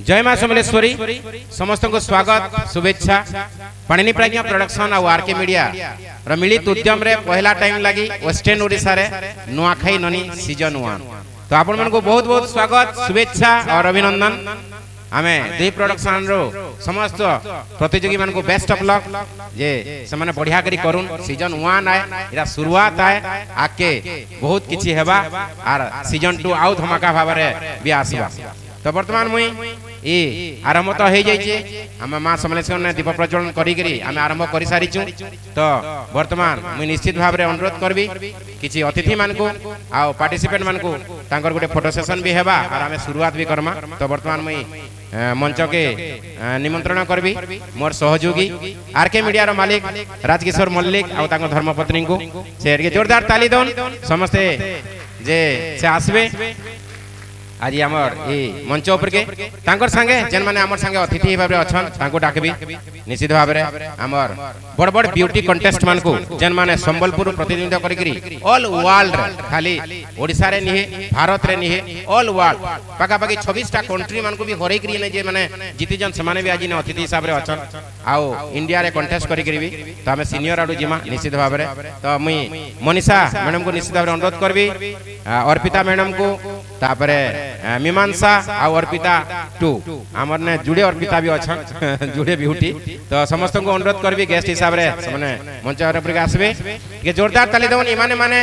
जय मां समलेश्वरी समस्त को स्वागत शुभेच्छा पाणिनी प्रज्ञा प्रोडक्शन और आरके मीडिया मिलित उद्यम रे पहला टाइम लगी वेस्टर्न ओडिशा रे नुआखाई ननी सीजन 1 तो आपण मन को बहुत बहुत स्वागत शुभेच्छा और अभिनंदन आमे दुई प्रोडक्शन रो समस्त प्रतियोगी मान को बेस्ट ऑफ लक जे से माने बढ़िया करी करून सीजन 1 आए इरा शुरुआत आए आके बहुत किछि हेबा आर सीजन 2 आउ धमाका भाबरे भी आसबा तो वर्तमान मुई ए आरंभ तो हो जाइए आम माँ समलेश्वर ने दीप प्रज्वलन करी आम आरंभ कर सारी तो वर्तमान मुई निश्चित भाव में अनुरोध करबी किसी अतिथि मान को आउ पार्टिसिपेंट मान को तांकर गोटे फोटो सेशन भी हेबा और आम शुरुआत भी करमा तो वर्तमान मुई मंच के निमंत्रण करबी मोर सहयोगी आरके मीडिया रो मालिक राजकिशोर मल्लिक आउ तांकर धर्मपत्नी को से जोरदार ताली दौन समस्ते जे से आसबे आज आमर ये मंच उपर के तांकर संगे जेन माने आमर संगे अतिथि भाबरे अछन तांको डाकबी निश्चित भाबरे आमर बड़ बड़ ब्यूटी कंटेस्ट मान को जेन माने संबलपुर प्रतिनिधित्व करिकरी ऑल वर्ल्ड खाली ओडिसा रे निहे भारत रे निहे ऑल वर्ल्ड पाका पाकी 26 टा कंट्री मान को भी हरै करी ने जे माने जीति जन से माने भी आज ने अतिथि हिसाब रे अछन आओ इंडिया रे कंटेस्ट करिकरी भी तो हमें सीनियर आडू जिमा निश्चित भाबरे तो मुई मनीषा मैडम को निश्चित भाबरे अनुरोध करबी अर्पिता मैडम को तापरे मीमांसा और अर्पिता 2 हमर ने जुड़े अर्पिता भी अछन जुड़े ब्यूटी तो समस्त को अनुरोध करबी गेस्ट हिसाब रे माने मंच ऊपर के आसबे के जोरदार ताली देवन इमाने माने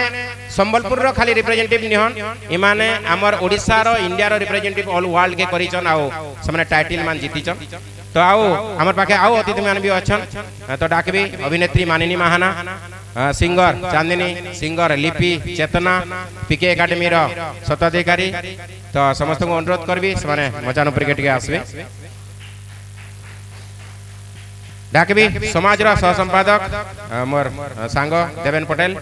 संबलपुर रो खाली रिप्रेजेंटेटिव निहन इमाने हमर ओडिसा रो इंडिया रो रिप्रेजेंटेटिव ऑल वर्ल्ड के करिचन आओ समने टाइटल मान जीतिचन तो आओ हमर पाखे आओ अतिथि मान भी अछन तो डाकबी अभिनेत्री मानिनी महाना सिंगर चांदिनी सिंगर लिपि चेतना पीके एकेडमी रो स्वताधिकारी तो समस्त को अनुरोध करबी से माने मचान ऊपर के आसबे डाकबी समाज रो सह संपादक मोर सांग देवेन पटेल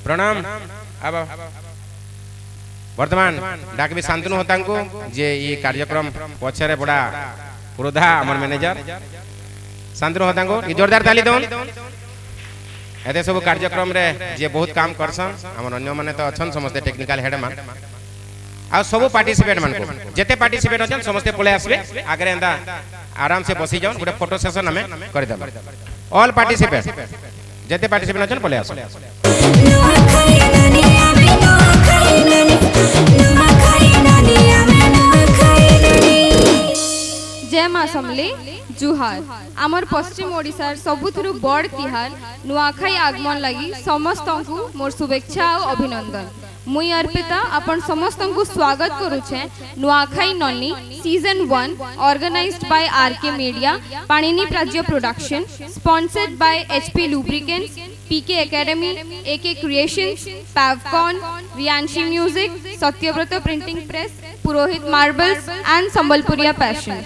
प्रणाम अब वर्तमान डाकबी शांतनु होता को जे ये कार्यक्रम पछरे बड़ा क्रोधा हमर मैनेजर शांतनु होता को जोरदार ताली दोन एते सब कार्यक्रम रे जे बहुत काम करसन हमर अन्य माने तो अछन समस्त टेक्निकल हेड मान आ सब पार्टिसिपेट मान को जेते पार्टिसिपेट अछन समस्त पळे आसबे आगरे एंदा आराम से बसी जाउन गोटे फोटो सेशन हमें कर देबा ऑल पार्टिसिपेट जेते पार्टिसिपेट अछन पळे आसो जय मां समले जुहार आमर पश्चिम ओडिसार सबुथुरु बड़ तिहार नुआखाई आगमन लगी समस्त को मोर शुभेच्छा और अभिनंदन मुई अर्पिता अपन समस्त को स्वागत करुछे Nuakhai Nani season 1 organised by RK media Panini Pragya production sponsored by HP lubricants PK academy AK creations पैवकॉन Riyanshi music Satyabrata printing press Purohit marbles and Sambalpuria passion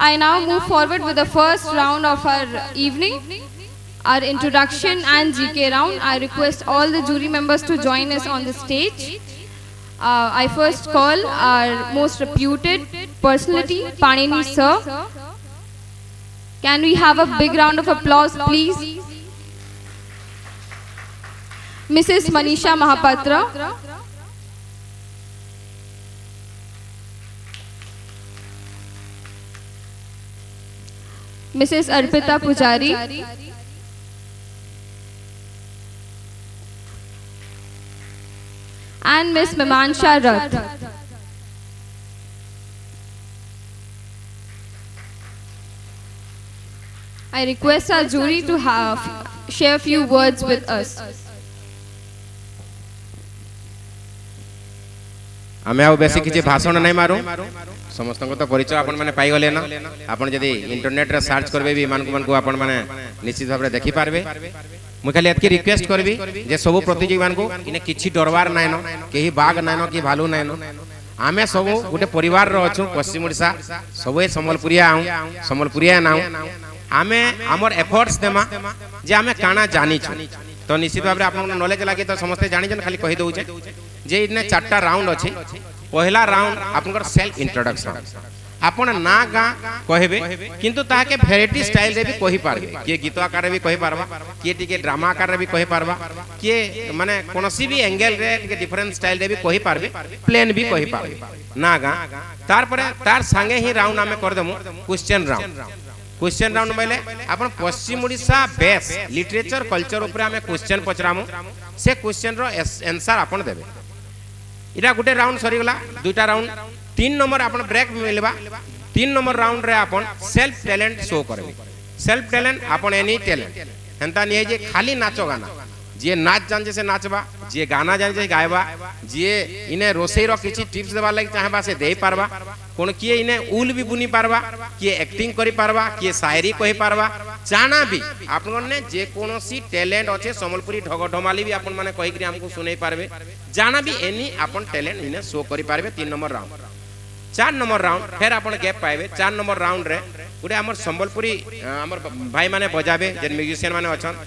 I now move forward with the first round of our evening, our introduction and GK round. I request all the jury members to join us on the stage. I first call our most reputed personality, Panini sir. Can we have a big round of applause, please? Mrs. Manisha Mahapatra. Mrs. Arpita Pujari, and Miss Mimansha Rath. I request our jury to share a few words with us. आमे आउ बेसी किछि भाषण नै मारू समस्त को तो परिचय आपण माने पाई गले ना आपण जदी इंटरनेट रे सर्च करबे भी मान को आपण माने निश्चित भाबरे देखि पारबे मु खाली एतकी रिक्वेस्ट करबी जे सब प्रतियोगी मान को इने किछि डरवार नै न केही बाग नै न कि भालू नै न आमे सब गोटे परिवार रो अछु पश्चिम ओडिसा सबे संबलपुरिया आउ संबलपुरिया नाउ आमे हमर एफर्ट्स देमा जे आमे काना जानि छु तो निश्चित भाबरे आपण नॉलेज लागे तो समस्त जानि जन खाली कहि दउ जे इने 4टा राउंड अछि पहला राउंड आपनकर सेल्फ इंट्रोडक्शन आपण ना गाँ कहबे किंतु ताके भेराइटी स्टाइल रे भी कहि पारबे किए गीत आकार रे भी कहि पारबा किए टिके ड्रामा आकार रे भी कहि पारबा किए माने कोनोसी भी एंगल रे टिके डिफरेंट स्टाइल रे भी कहि पारबे प्लेन भी कहि पारबे ना गाँ तार परे तार संगे ही राउंड आमे कर देमु क्वेश्चन राउंड बेले आपण पश्चिम ओडिशा बेस लिटरेचर कल्चर ऊपर आमे क्वेश्चन पचरामु से क्वेश्चन रो आंसर आपण देबे इरा गुटे राउंड सरी गला दुटा राउंड 3 नंबर आपण ब्रेक मिलबा 3 नंबर राउंड रे आपण सेल्फ टैलेंट शो करबे सेल्फ टैलेंट आपण एनी टैलेंट हेंता नहीं जे खाली नाचो गाना जे नाच जान से नाचबा जे गाना जान से गायबा जे इने रोसई रो किछि टिप्स देबा लागि चाहबा से देई पारबा कोन किए इने उल भी बुनी पारबा किए एक्टिंग करि पारबा किए शायरी कहि पारबा जाना भी आपन ने जे कोनोसी टैलेंट अच्छे संबलपुरी ढगढमाली भी आपन माने कहि कि हमको सुनै पारबे जाना भी एनी आपन टैलेंट इने शो करि पारबे 3 नंबर राउंड 4 नंबर राउंड फिर आपन गैप पाइबे 4 नंबर राउंड रे गुटे हमर संबलपुरी हमर भाई माने बजाबे जे म्यूजिशियन माने अछन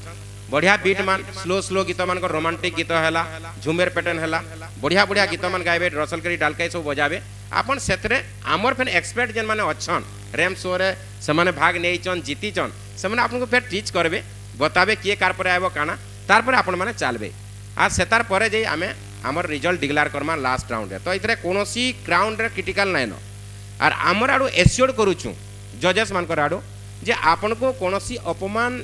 बढ़िया बीट मान स्लो गीत मान रोमांटिक गीत हैला झुमेर पैटर्न हैला बढ़िया गीत मान गाइबे रसलकरी डालकाई सब बजाबे आपन सेतरे हमर फेन एक्सपर्ट जेन माने अछन रैम शो रे से माने भाग नेइचन जीतीचन से माने आपन को फेर टीच करबे बताबे किए कार पर आबो काना तार पर आपन माने चलबे आ सेतार परे जे आमे हमर result declare Karma last round रे तो इतरे कोनोसी ग्राउंड रे क्रिटिकल नाइन और हमर आडू एश्योर्ड करूछु जजेस मान कर आडू जे आपन को कोनोसी अपमान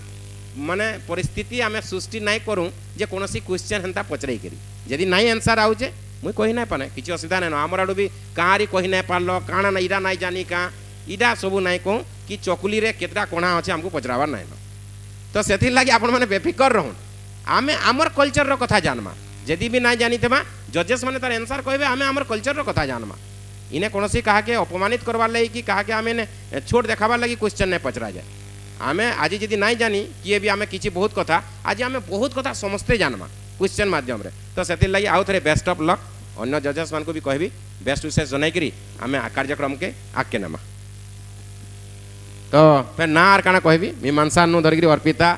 माने परिस्थिति आमे सृष्टि नहीं करूँ जे कोनोसी क्वेश्चन हेंता पचराई करी यदि नहीं आंसर आउचे मुई कहि नहीं पाने किछि असुविधा नहीं हमर आडू भी कहारी कहि नहीं पारलो काना ना इरा नहीं जानी का इडा सब नहीं कहूँ कि चकुली रे केतरा कोणा अच्छे हमको पचरावार नहीं न तो सेथि लागि आपण माने बेफिकर रहूँ आमे आमर कल्चर रो कथा जानमा यदि भी नहीं जानी थेबा जजेस माने तार आंसर कहबे आमे आमर कल्चर रो कथा जानमा इने कोनोसी कहा के अपमानित करवार लागि कि कहा के आमे ने छोट देखाबार लागि क्वेश्चन नहीं पचरा जाए आमे आज यदि नहीं जानी किए भी आमे किछि बहुत कथा आज आमे बहुत कथा समस्ते जानमा क्वेश्चन माध्यम रे तो सेति लागि आउ थरे बेस्ट ऑफ लक अन्य जजेस मान को भी कहबी बेस्ट विशेष जनाई करी आमे कार्यक्रम के आके नमा तो फिर ना आर काना कहबी मीमांसा नु धरगिरी अर्पिता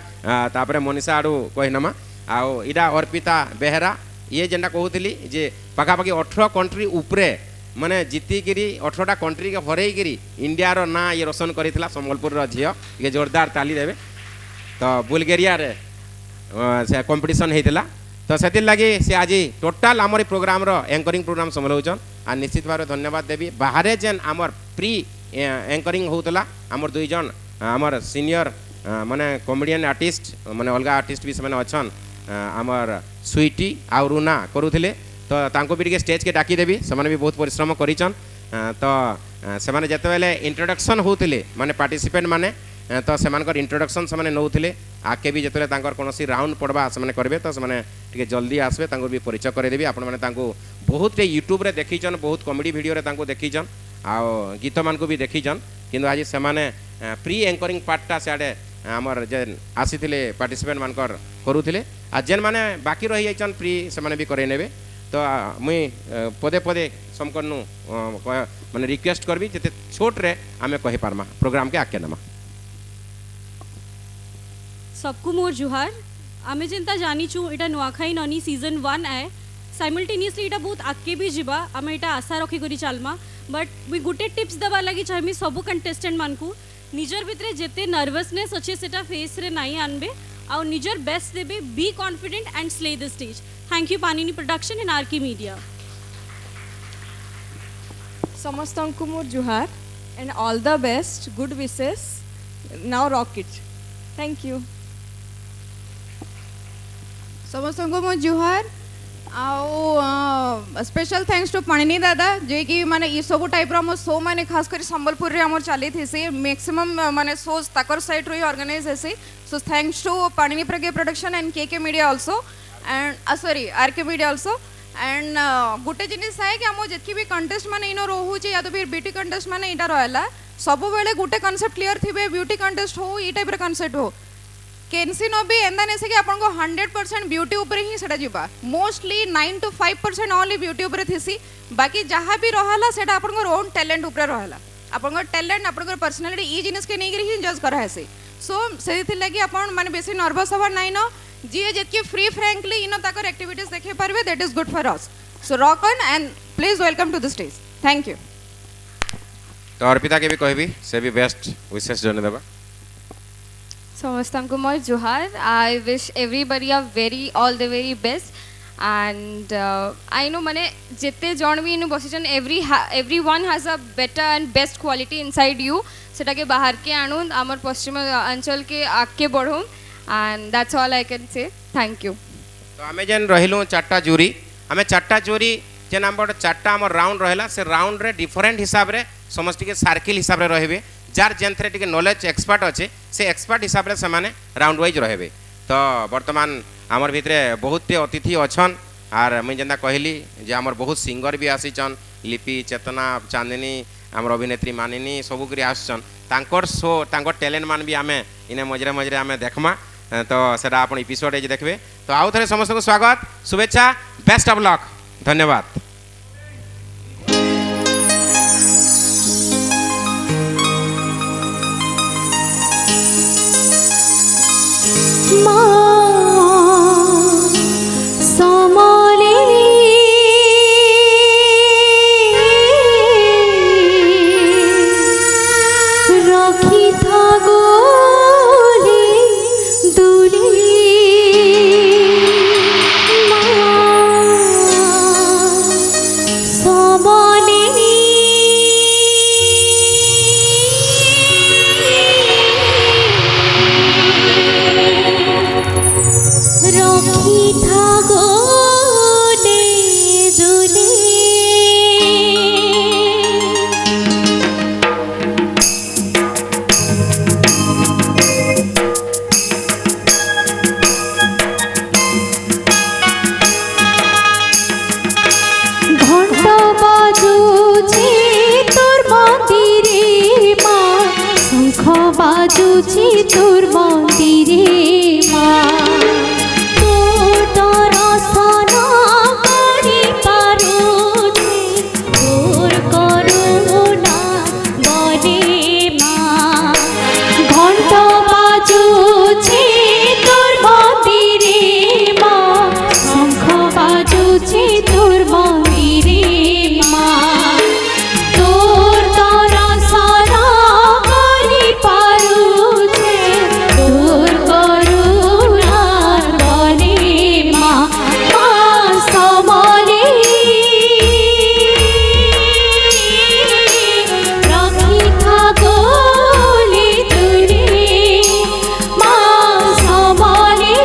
तापरे मनीषा आडू कहिनमा आओ इडा अर्पिता बेहरा ये जेंडा कहूली जे पाखापाखि 18 कंट्री उपरे माने जीतिकी 18टा कंट्री के हरईकरी इंडिया रो ना ये रोशन करितला संबलपुर रो झियो ये जोरदार ताली देबे तो बुल्गारिया रे से कंपटीशन हेतिला तो सेति लागि से आज टोटल हमर प्रोग्राम रो एंकरिंग प्रोग्राम संभलौछन आ निश्चित भाव धन्यवाद देबी बाहरे जेन हमर प्री एंकरिंग होतला हमर दुई जन हमर सीनियर माने कॉमेडियन आर्टिस्ट माने अलगा आर्टिस्ट भी से अछन हमर स्वीटी आ रुना करूथिले तो तांको भी टिके स्टेज के डाकी देबी से भी बहुत परिश्रम करिचन तो से माने जते बेले इंट्रोडक्शन होतिले माने पार्टिसिपेंट माने तो से मानकर इंट्रोडक्शन से माने नौथिले आके भी जते तांकर कोनोसी राउंड पड़बा से माने करबे तो से माने टिके जल्दी आसबे तांको भी परिचय करे देबी आपण माने तांको बहुत टे यूट्यूब रे देखिचन बहुत कॉमेडी वीडियो रे तांको देखिचन आ गीत मान को भी देखिचन किंतु आज से माने प्री एंकरिंग पार्टटा साडे हमर जेन आसीथिले पार्टिसिपेंट मानकर करूथिले आ जेन माने बाकी रही जाइचन प्री से माने भी करे नेबे तो मुई पदे पदे समकनु माने रिक्वेस्ट करबी जते छोट रे आमे कहि पारमा प्रोग्राम के आके नमा सबको मोर जुहार आमे जेंता जानी छु एटा नुआखाई ननी सीजन 1 आए साइमल्टेनियसली एटा बहुत आके भी जिबा आमे एटा आशा रखी करी चालमा बट मुई गुटे टिप्स दबा लागि चाहमी सब कंटेस्टेंट मानकू निजर भितरे जेते नर्वसनेस अच्छे सेटा फेस रे नहीं आनबे आ निजर बेस्ट देबे be confident and slay the stage thank you Panini production and RK media समस्तंकु मोर जुहार and all the best good wishes now rock it thank you समस्तंकु मोर जुहार आओ स्पेशल थैंक्स टू पाणिनी दादा जे कि माने ई सब टाइप रो हम शो माने खास कर संबलपुर रे हमर चली थे से मैक्सिमम माने शोज ताकर साइड रो ऑर्गेनाइज है so thanks to Panini Pragya production and KK media also and sorry RK media also and गोटे जिनिस है कि हम जेतकी भी कंटेस्ट माने इनो रहू या तो फिर ब्यूटी कंटेस्ट माने इटा रहला सब बेले गोटे कांसेप्ट क्लियर थिबे ब्यूटी कंटेस्ट हो ई टाइप रो कांसेप्ट हो केनसी नो भी एंदा नहीं से कि आपन को 100% ब्यूटी ऊपर ही सेटा जिबा मोस्टली 9 to 5% ओनली ब्यूटी ऊपर थिसी बाकी जहाँ भी रहला सेटा आपन को ओन टैलेंट ऊपर रहला आपन को टैलेंट आपन को पर्सनालिटी ई जिनिस के नहीं ही जज करा है सो से लगी आपन माने बेसी नर्वस हवा नहीं न जी जेतकी फ्री फ्रैंकली इनो ताकर एक्टिविटीज देखे पारबे that is good for us so rock on and please welcome to the stage thank you तो अर्पिता के भी कहबी से भी बेस्ट विशेष जन देबा समस्तंकु मोर जुहार I wish everybody a very all the very best and I know माने जिते जन भी इन बसिचन everyone has a better and best quality inside you सेटा के बाहर के आणु आमर पश्चिम अंचल के आगे बढ़ो and that's all I can say thank you तो आमे जेन रहिलु चारटा जूरी आमे चारटा जूरी जेन आम चारटा आम राउंड रहा से राउंड रे डिफरेंट हिसाब रे समस्त के सर्किल हिसाब रे रहिबे जार जेनथरे टिके नॉलेज एक्सपर्ट अच्छे से एक्सपर्ट हिसाब रे से राउंड वाइज रहिबे तो वर्तमान आमर भितरे बहुत अतिथि अच्छन आर मुई जेंता कहली जे आमर बहुत सिंगर भी आसीचन लिपि चेतना चांदिनी आमर अभिनेत्री मानिनी सबू करी आसचन तांकर शो तांकर टैलेंट मान भी आमे इने मजरे मजरे आमे देखमा तो सेटा आपण एपिसोड एज देखबे तो आउ थरे समस्त को स्वागत शुभेच्छा बेस्ट ऑफ लक धन्यवाद বাজুছি তোর মন্দিরে মা তোর দর্শন করি পারুছি তোর করুণা বলে মা ঘণ্ট বাজুছি তোর মন্দিরে মা শঙ্খ বাজুছি তোর মন্দিরে মা তোর দর্শন করি পারুছে তোর করুণার বলে মা মা সমলে রাখি থাকলে দূরে মা সমলে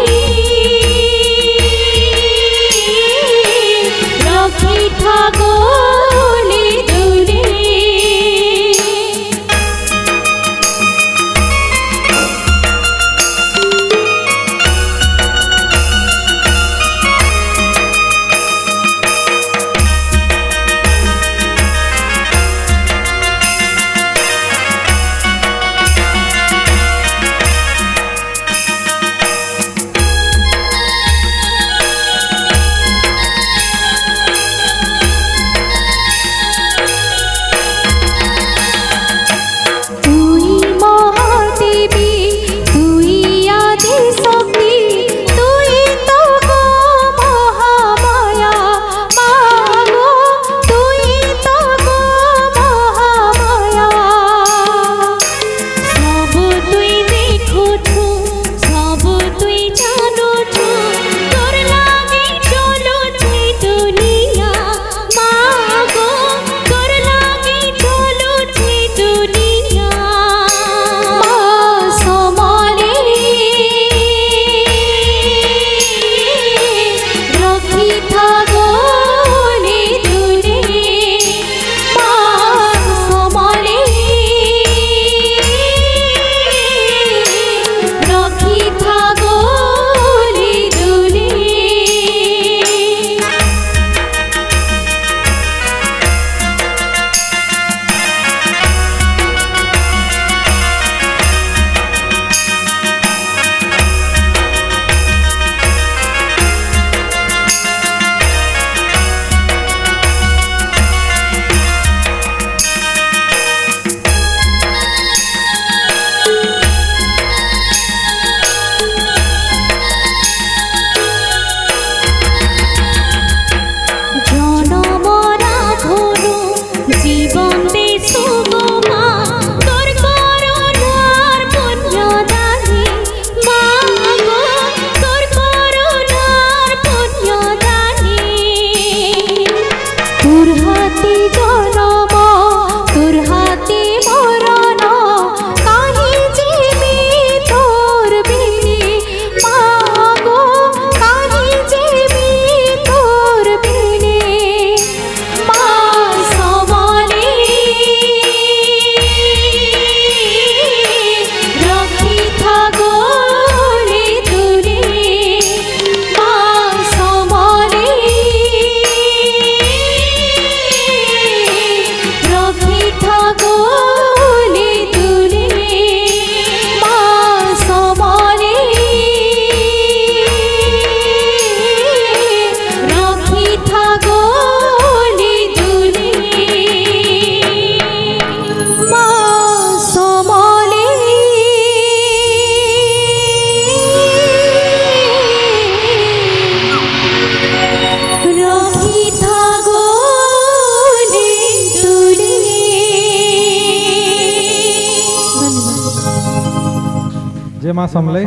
जे माँ समले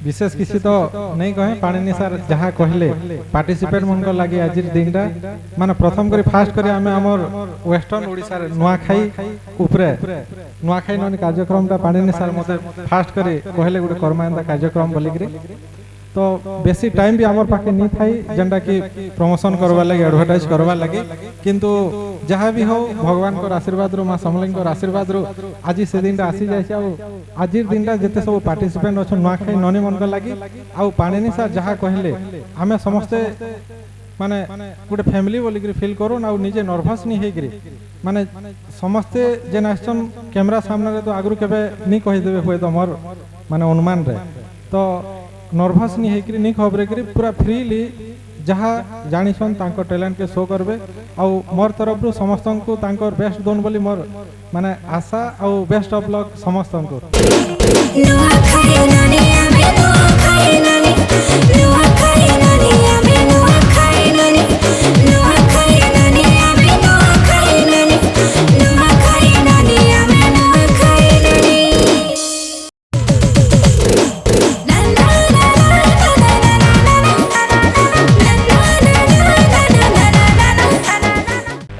विशेष किसी तो नहीं कहे पाणिनि सर जहाँ कहले पार्टिसिपेट मन को लगे आज दिन माने प्रथम करी फास्ट करी आमे हमर वेस्टर्न ओडिसा रे नुआखाई उपरे नुआखाई ननी कार्यक्रम ता पाणिनि सर मते फास्ट करे कहले गुटे कर्मायंदा कार्यक्रम बोली करी तो बेसी टाइम भी हमर पाके नहीं थाई जेंडा कि प्रमोशन करवा लगे एडवर्टाइज करवा लगे किंतु जहाँ भी हो भगवान को आशीर्वाद रो माँ समलिंग को आशीर्वाद रो आज से दिन आसी जाए आज दिन जिते सब पार्टिसिपेंट अच्छा नुआखाई ननी मन को लगी आउ पाणिनि सर जहाँ कहले आम समस्ते माने गोटे फैमिली बोली फिल करूँ आ निजे नर्भस नहीं होगी माने समस्ते जेन आसन कैमरा सामने तो आगु केबे नहीं कहीदेवे हुए तो मोर माने अनुमान रे तो नर्भस नहीं होकर नहीं खबरे करी पूरा फ्रीली जहाँ जानिछन तांको टैलेंट के शो करबे आउ मोर तरफ रु समस्त को तांको बेस्ट दोन बोली मोर माने आशा आउ बेस्ट ऑफ लक समस्त को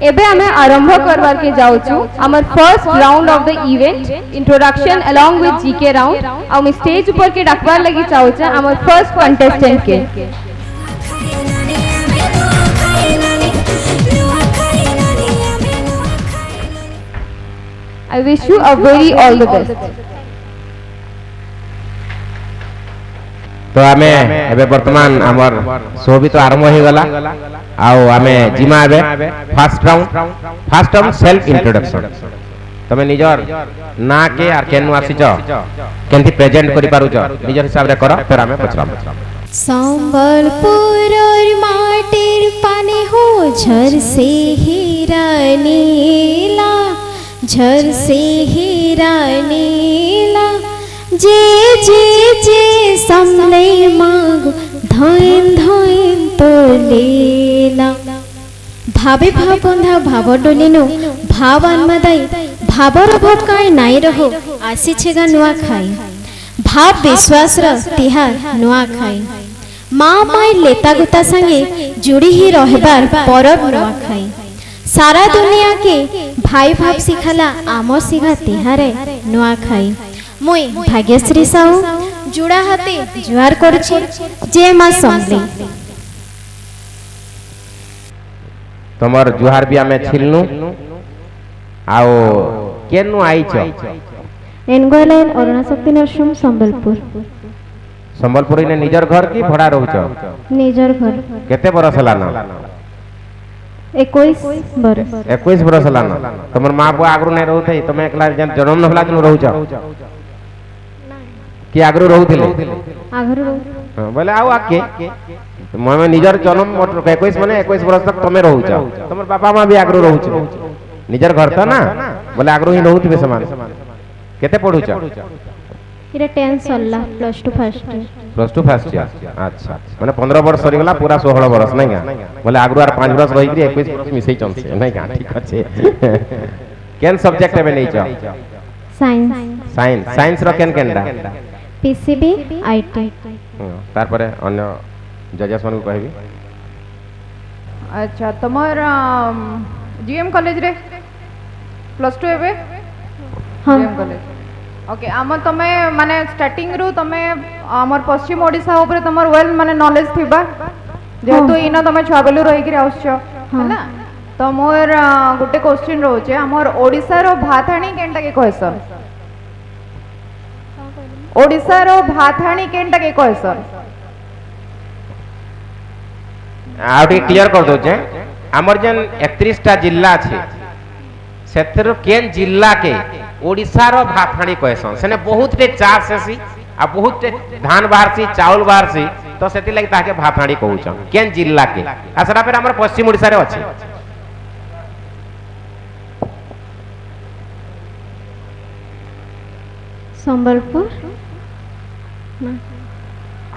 एबे हमें आरंभ करवार के जाउछु हमर first round of the event introduction along with GK round आ हम स्टेज ऊपर के डाकबार लगी चाहूछ हमर फर्स्ट कंटेस्टेंट के I wish you a very all the best. तो आमे एबे वर्तमान हमर शो भी तो आरंभ हो गला आउ आमे जिमा एबे फर्स्ट राउंड सेल्फ इंट्रोडक्शन तमे निजर ना के आर केनु आसीच केंति प्रेजेंट करि पारुच निजर हिसाब रे कर फिर आमे पछराम संबलपुर और माटिर पानी हो झर से हीरा नीला झर से हीरा नीला जे जे जे समले मागो धैन धैन तो लीला भावे भावबंधा भाव डोलिनो भाव आन्मादाई भावर अभाव काय नाई रहो आसी छेगा नुआ खाई भाव विश्वास र तिहार नुआ खाई माँ माई लेता गुता संगे जुड़ी ही रहबार परब नुआ खाई सारा दुनिया के भाई भाव सिखाला आम सिखा तिहारे नुआ खाई मुई भाग्यश्री साहू जुड़ा हाथे जुआर करछि जे माँ समली तमर जुहार भी आमे छिलनु आओ केनु आइछ एनगोलाइन अरुणा शक्ति नरसिंह संबलपुर ने निजर घर की भड़ा रहउछ निजर घर केते बरस लाना 21 बरस 21 बरस लाना तमर मां बुआ आगरु नै रहउथै तमे एकला जन्म नहला जन रहउछ कि आगरु रहउथिले आगरु हां बोले आओ आके मैं निजर जन्म 21 माने 21 बरस तक तमे रहउछ तमर बापा मां भी आगरु रहउछ निजर घर त ना बोले आगरु ही रहउथिबे समान केते पढुछ इरा 10 सल्ला प्लस 2 फर्स्ट अच्छा माने 15 वर्ष सरी गला पूरा 16 वर्ष नहीं का बोले आगरु आर 5 वर्ष रही 21 वर्ष मिसई चनसे नहीं का ठीक अच्छे केन सब्जेक्ट में नहीं छ साइंस रो केन केनडा पीसीबी आईटी तार परे अन्य जजेस मन को कहबी अच्छा तमर जीएम कॉलेज रे प्लस 2 एबे हां जीएम कॉलेज ओके आम तमे माने स्टार्टिंग रु तमे हमर पश्चिम ओडिसा ऊपर तमर वेल माने नॉलेज थिबा जेतु इना तमे छुआ बेलु रही कि आउछ हैना तो मोर गुटे क्वेश्चन रहउचे हमर ओडिसा रो भाथाणी केनटा के कहसन ओडिसा रो भाथाणी केनटा के कहसन आउटी क्लियर कर दोचे हमर जन 31 टा जिल्ला अछि सेतर केन जिल्ला के ओडिसा रो भाथाणी कहसन सेने बहुत टे चास हेसी आ बहुत टे धान बाहरसी चावल बाहरसी तो सेति लागि ताके भाथाणी कहउछन केन जिल्ला के आ सेटा फेर हमर पश्चिम ओडिसा रे अछि संबलपुर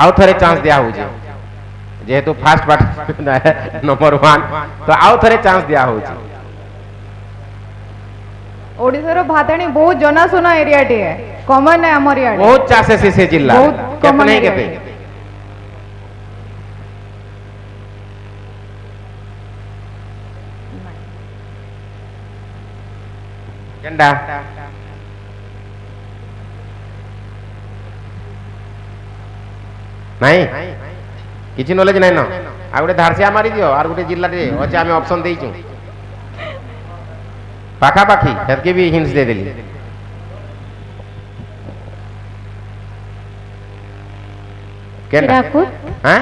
आउ थरे चांस दिया होजे जेहेतु फास्ट पार्ट नंबर 1 तो आउ थरे चांस दिया होजे ओडिसा रो भाताणी बहुत जनाशुना एरिया टे है कॉमन है हमर यार बहुत चाष है से जिला बहुत केते common नहीं area केते है। केंडा नहीं किछि नॉलेज नहीं न आ गोटे धारसिया मारी दियो आर गोटे जिल्ला रे अछि आमे ऑप्शन देइछु पाखा पाखी हेतके भी हिंट्स दे देली केंडा हिराकुद हैं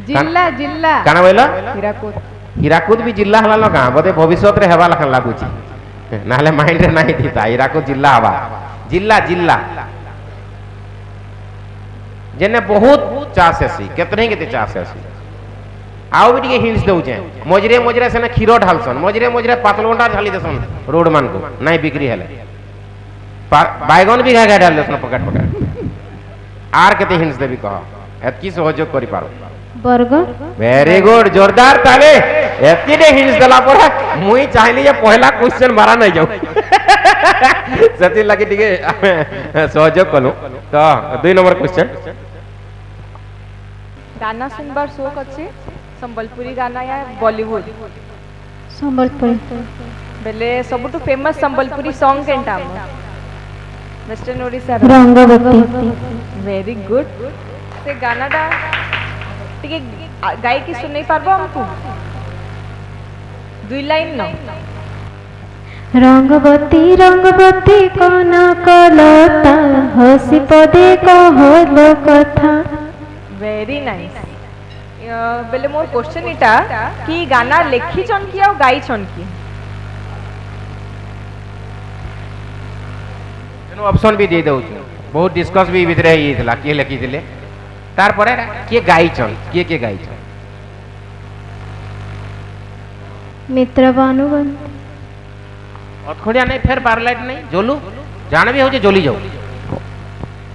जिल्ला जिल्ला काना बोलो हीराकुद हीराकुद भी जिल्ला हला न का बोधे भविष्य रे हेबा लखन लागुची नाले माइंड रे नहीं थीता हीराकुद जिल्ला हवा जिल्ला जिल्ला जेने बहुत चाष हेसी केतने केते चाष हेसी आउ भी हिंट्स दउचे मजरे मजरे सेने खीरो ढालसन मजरे मजरे पातलोंडा ढाली देसन रोड मान को नहीं बिक्री हेले बायगन भी घा ढाल देसन पकड़ पकड़ आर केते हिंट्स देबी कह एतकी सहयोग करि पारो बरगड़ वेरी गुड जोरदार ताले एतकी दे हिंट्स दला पड़ा मुई चाहली जे पहला क्वेश्चन मारा नहीं जाऊ सती लगी टिके सहयोग कलु तो 2 नंबर क्वेश्चन गाना सुनबार शौक अच्छे संबलपुरी गाना या बॉलीवुड संबलपुरी बेले सबुठु फेमस संबलपुरी सॉन्ग केनटा western Odisha Rangabati very good से गानाटा टिके गाई की सुनै पारबो हमकु 2 लाइन न रंगवती कौन कलता हसी पदे कहलो कथा वेरी नाइस बेले मोर क्वेश्चन इटा कि गाना लेखी छन की आ गाई छन की तेनो ऑप्शन भी दे दउ बहुत डिस्कस भी भितरे ही थला के लिखि दिले तार परे के गाई छन के गाई छन मित्र भानुवंत अखोड़िया नहीं फेर पारलाइट नहीं जोलू जाने भी हो जे जोली जाओ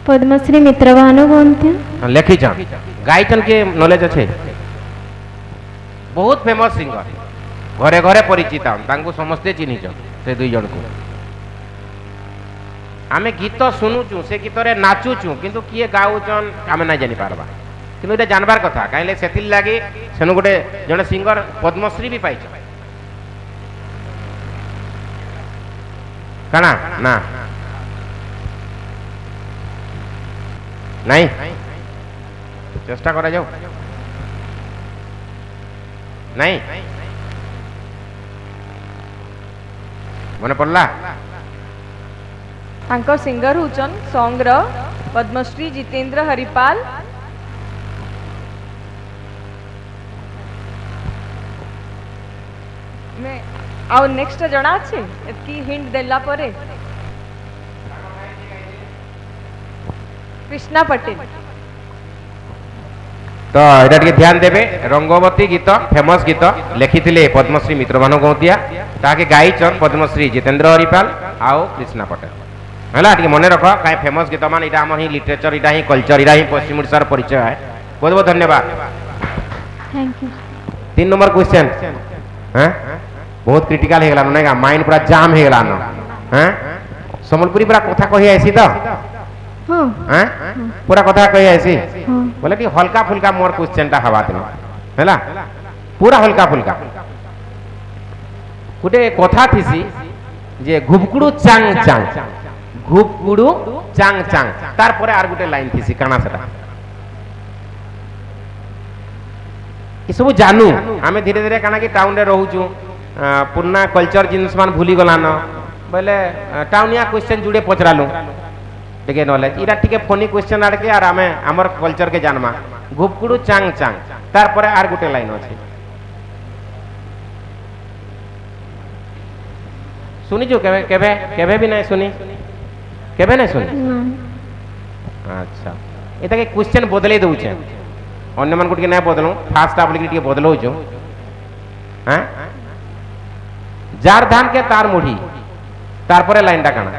पद्मश्री मित्र भानुवंत लेखी छन गाई छन के नॉलेज अच्छे बहुत फेमस सिंगर घरे घरे परिचित तांको समस्ते चिन्ही छन से 2 जन को आमे गीत सुनुचु से गीत रे नाचुचु किंतु किए गाउचन आमे नहीं जानि पारबा किंतु एटा जानबार कथा काइले सेतिल लागी सेनु गोटे जने सिंगर पद्मश्री भी पाइछ काना ना नहीं चेष्टा करा जाओ नहीं मने पड़ला तांकर सिंगर हुचन सॉन्ग र पद्मश्री जितेंद्र हरिपाल मैं आउ नेक्स्ट जणा अछि एतकी हिंट देला परे कृष्णा पटेल तो एटा टिके ध्यान देबे रंगवती गीत फेमस गीत लिखिथिले पद्मश्री मित्र भानु गौतिया ताके गाई छन पद्मश्री जितेंद्र हरिपाल आओ कृष्णा पटेल हला टिके मने रख काई फेमस गीत मान इटा हमर ही लिटरेचर इटा ही कल्चर इटा ही पश्चिम ओडिसा र परिचय है बहुत बहुत धन्यवाद थैंक यू 3 नंबर क्वेश्चन हैं बहुत क्रिटिकल हे गेला नै का माइंड पूरा जाम हे गेला न हैं संबलपुरी पूरा कथा कहि आइसी त हाँ हैं पूरा कथा कहि आइसी हाँ बोले कि हल्का फुल्का मोर क्वेश्चन टा हवा दिन हैला पूरा हल्का फुल्का गुटे कथा थिसी जे घुबकुडू चांग चांग घुबकुडू चांग चांग तार परे आर गुटे लाइन थिसी काना सेटा ई सब जानू आमे धीरे धीरे काना कि टाउन रे रहूचू पुरना कल्चर जिनिस मान भूली गला न बोले टाउनिया क्वेश्चन जुड़े पचरालू टिके नॉलेज इरा टिके फनी क्वेश्चन आड़ के आर आमे हमर कल्चर के जानमा घुबकुडू चांग चांग तार परे आर गुटे लाइन अछि सुनी जो केबे केबे केबे भी नहीं सुनी केबे नहीं सुनी अच्छा एटा के क्वेश्चन बदले दउ छे अन्य मन को टिके नहीं बदलू फास्ट आप लिखि टिके बदलौ जो हैं जार धान के तार मुढ़ी तार परे लाइन टा काना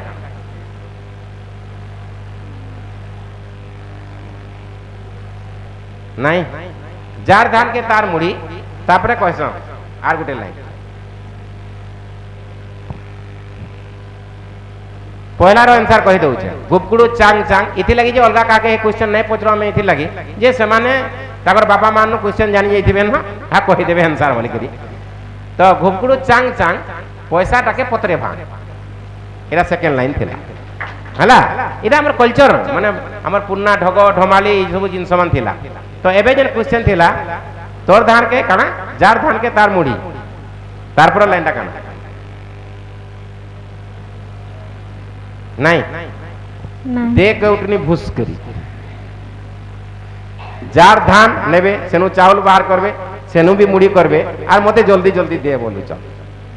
नहीं जार धान के तार मुढ़ी तापरे कहसो आर गुटे लाइन पहलार आंसर कहि दउछे गुपगुडू चांग चांग इथि लगी जे अलगा काके क्वेश्चन नै पचरो हम इथि लगी जे सेमाने ताकर बापा मान क्वेश्चन जानि जाइथिबे ना हा कहि देबे आंसर बोली करी तो गुपगुडू चांग चांग पैसा टाके पत्रे भांग एरा सेकंड लाइन थिला हला इरा हमर कल्चर माने हमर पुन्ना ढग ढमाली ई सब जिंस मान थिला तो एबे जे क्वेश्चन थिला तोर धान के काना जार धान के तार मुड़ी तार पर लाइन टा काना नहीं देख उठनी भूस करी जार धान नेबे सेनु चावल बाहर करबे सेनु भी मुड़ी करबे आर मते जल्दी जल्दी दे बोलु छ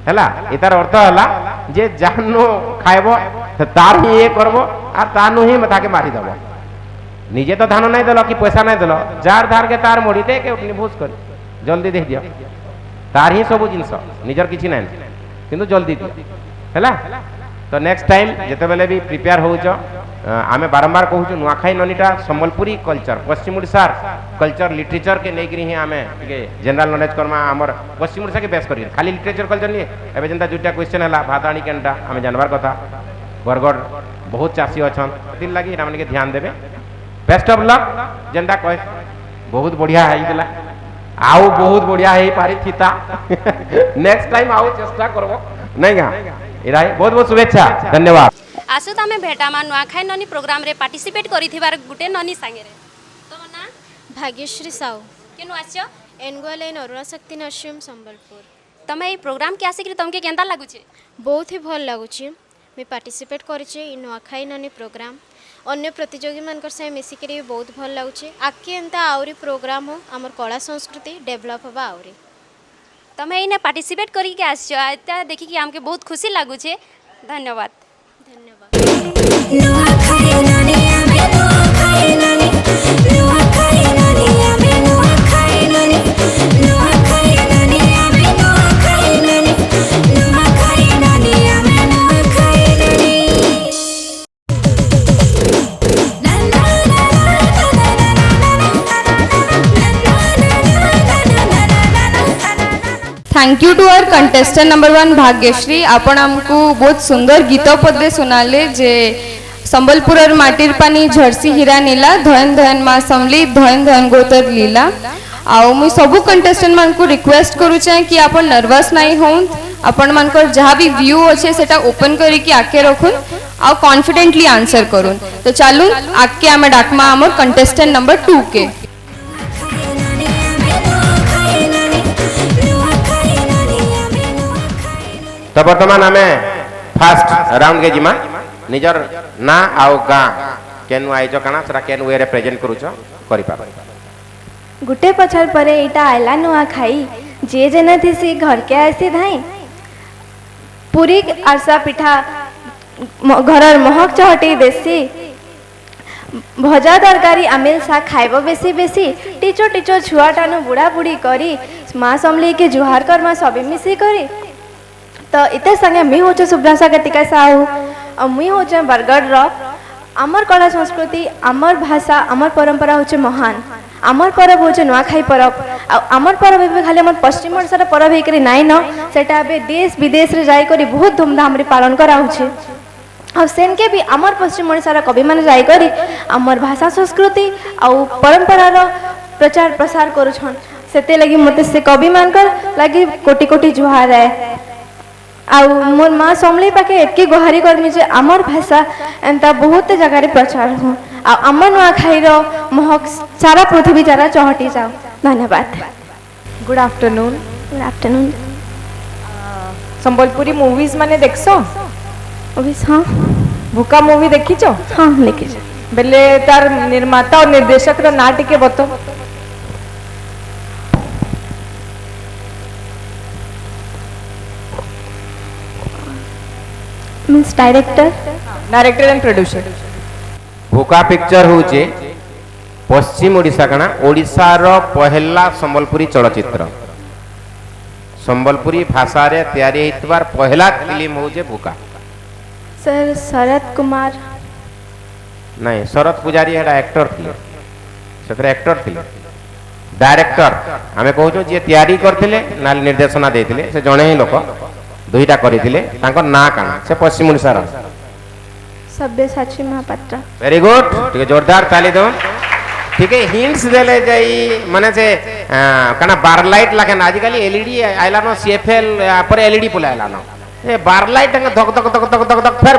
हैला इतार अर्थ हला जे जानो खाइबो त तार ही ए करबो आ तानु ही मथा के मारी दबो निजे तो धान नहीं देलो कि पैसा नहीं देलो जार धार के तार मुड़ी दे के उठनी भूस कर जल्दी दे दियो तार ही सब जिंस निजर किछि नहीं किंतु जल्दी दियो हैला तो नेक्स्ट टाइम जेते बेले भी प्रिपेयर हो छ आमे बारंबार कहू छ नुआखाई ननीटा संबलपुरी कल्चर पश्चिम ओडिसा कल्चर लिटरेचर के नै करी ही आमे के जनरल नॉलेज करमा हमर पश्चिम ओडिसा के बेस करी खाली लिटरेचर कल्चर नहीं एबे जनता दुटा क्वेश्चन हला भाताणी केनटा आमे जानबार कथा बरगड़ बहुत चासी अछन दिन लागी रामन के ध्यान देबे बेस्ट ऑफ लक जनता कह बहुत बढ़िया है दिला आउ बहुत बढ़िया है पारी थिता नेक्स्ट टाइम आउ चेष्टा करबो नहीं गा इराई बहुत बहुत शुभेच्छा धन्यवाद आसु तमे भेटामा नुआखाई ननी प्रोग्राम रे पार्टिसिपेट करिथिबार गुटे ननी संगे रे तम ना भाग्यश्री साहू केनु आछो एनगोल इन अरुणा शक्ति नर्सिंग संबलपुर तमे ई प्रोग्राम के आसी कि तमके केंता लागु छे बहुत ही भल लगुच मैं पार्टिसिपेट करिचे इ नुआखाई ननी प्रोग्राम अन्य प्रतियोगी मानकर से मिसिक बहुत भल लगुच आगे एंता आउरी प्रोग्राम हो आमर कला संस्कृति डेवलप होबा आउरी तमे इने पार्टिसिपेट करी के आछो एता देखि कि हमके बहुत खुशी लागु छे धन्यवाद thank you to our contestant number 1 Bhagyashree आपण हमको बहुत सुंदर गीत पदे सुनाले जे संबलपुर माटीर पानी झरसी हीरा नीला धयन धयन माँ समली धयन धयन गोतर लीला आउ मुई सबु कंटेस्टेंट मान को रिक्वेस्ट करू चाहे कि आपण नर्वस नहीं हों आपण मानकर जहाँ भी व्यू अच्छे सेटा ओपन करी कि आके रखुन आउ कॉन्फिडेंटली आंसर करूँ तो चालू आके आमे डाकमा आमर कंटेस्टेंट नंबर 2 के तो वर्तमान आमे फास्ट राउंड के जिमा निजर ना आउ गाँ केनु आइज काना सेटा केनु वे रे प्रेजेंट करूछ करि पाबो गुटे पछर परे एटा आइला नुआ खाई जे जने थिसी घर के आसी धाई पूरी आरसा पिठा घरर महक चहटी देसी भजा तरकारी आमिल सा खाइबो बेसी बेसी टीचो टीचो छुआ टानु बुढ़ा बुढ़ी करी माँ समली के जुहार कर माँ सबे मिसी करी तो इते संगे मी होचे सुब्रासा गतिका साहू और मुई होचे बरगढ़ रो आमर कला संस्कृति आमर भाषा आमर परंपरा होचे महान आमर परब होचे नुआखाई परब आमर परब एबे खाली आमर पश्चिम ओडिसा परब हेकरी नाइ न सेटा एबे देश विदेश रे जाई करी बहुत धूमधाम रे पालन करा होचे और सेन के भी आमर पश्चिम ओडिसा कवि माने जाई करी आमर भाषा संस्कृति और परंपरा रो प्रचार प्रसार करूछन सेते लगी मते से कवि मानकर लगी कोटि कोटि जुहार है आउ मोर माँ समली पाके एतकी गुहारी करमी जे आमर भाषा एंता बहुत जगह प्रचार हो आमर नुआखाई रो महक सारा पृथ्वी सारा चहटी जाओ धन्यवाद good afternoon good afternoon Sambalpuri movies माने देखसो मूवीज हाँ भूका मूवी देखिचो हाँ देखिचो बेले तार निर्माता और निर्देशक रो ना टिके बतो means director and producer Bhuka picture होचे पश्चिम ओडिशा काना ओडिशा रो पहला संबलपुरी चलचित्र संबलपुरी भाषा रे तैयारी हितबार पहला फिल्म होचे भूका सर शरद कुमार नहीं शरद पुजारी हेडा एक्टर थिले सेतरे एक्टर थिले डायरेक्टर आमे कहूछो जे तैयारी करथिले नाल निर्देशना देथिले से जणे ही लोक दुईटा करथिले तांको ना काना से पश्चिम ओडिसा रो सब्यसाची महापात्र। वेरी गुड ठीक जोरदार ताली दो ठीक है हिंट्स देले जाई माने से कना बार लाइट लागन आजिकल एलईडी आइला नो सीएफएल पर एलईडी पुला आइला नो ए बार लाइट धक धक धक धक धक धक फिर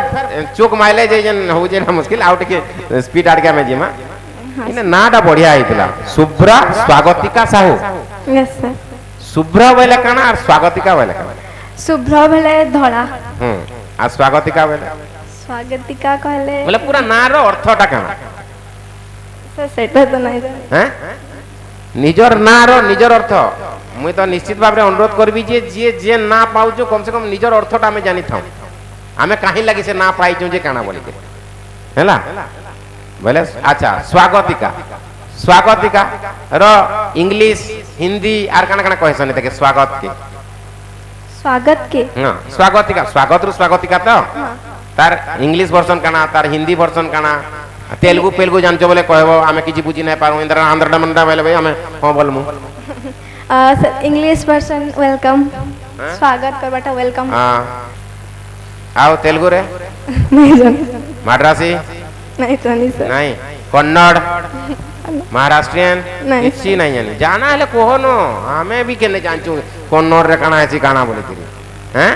चोक माइले जे जन हो जे ना मुश्किल आउट के स्पीड आड़ के में जिमा इने नाडा बढ़िया आइतला शुभ्रा स्वागतिका साहू यस सर। शुभ्रा बोले कना और स्वागतिका बोले कना शुभ्र भेले धड़ा आ स्वागतिका बोले स्वागतिका कहले बोले पूरा ना रो अर्थटा कना सर सेटा तो नहीं हैं निजर ना रो निजर अर्थ मुई तो निश्चित भाव रे अनुरोध करबी जे जे जे ना पाउजो कम से कम निजर अर्थटा हमें जानि थाउ हमें काहे लागि से ना पाइजो जे काना बोली के हैला बोले अच्छा स्वागतिका स्वागतिका रो इंग्लिश हिंदी आर काना काना कहसन देखे स्वागत के हां स्वागतिका स्वागत रु स्वागतिका तो तार इंग्लिश वर्जन काना तार हिंदी वर्जन काना तेलुगु पेलुगु जानचो बोले कहबो हमें किछि बुझी नै पारो इंद्र आंध्र मंडा बोले भाई हमें हां बोलमु इंग्लिश वर्जन वेलकम स्वागत करबाटा वेलकम हां आओ तेलुगु रे नहीं जान मद्रासी नहीं जानी सर नहीं कन्नड़ महाराष्ट्रियन नहीं किछि नहीं जानी जाना है कोहनो हमें भी केने जानचू कन्नड़ रे काना ऐसी काना बोली तिरी हैं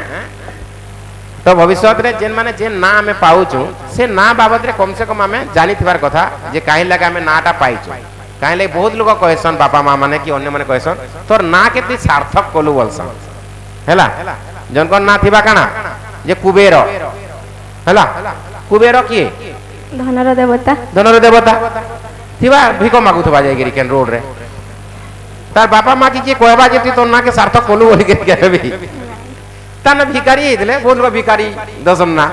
तो भविष्य रे जेन माने जेन ना हमें पाउचू से ना बाबत रे कम से कम हमें जानी थिबार कथा जे काहे लगे हमें नाटा पाइचू काहे ले बहुत लोग कहसन बापा मां माने कि अन्य माने कहसन तोर ना केति सार्थक कोलु बोलसन हैला जन कोन ना थिबा काना जे कुबेर हैला कुबेर की धनर देवता थिबा भिको मागुथबा जाय गिरी केन रोड रे तार बापा मां की जे कहबा जे तोर ना के सार्थक कोलु बोली के कहबी ताना भिखारी इदले बोल रो भिखारी दसम ना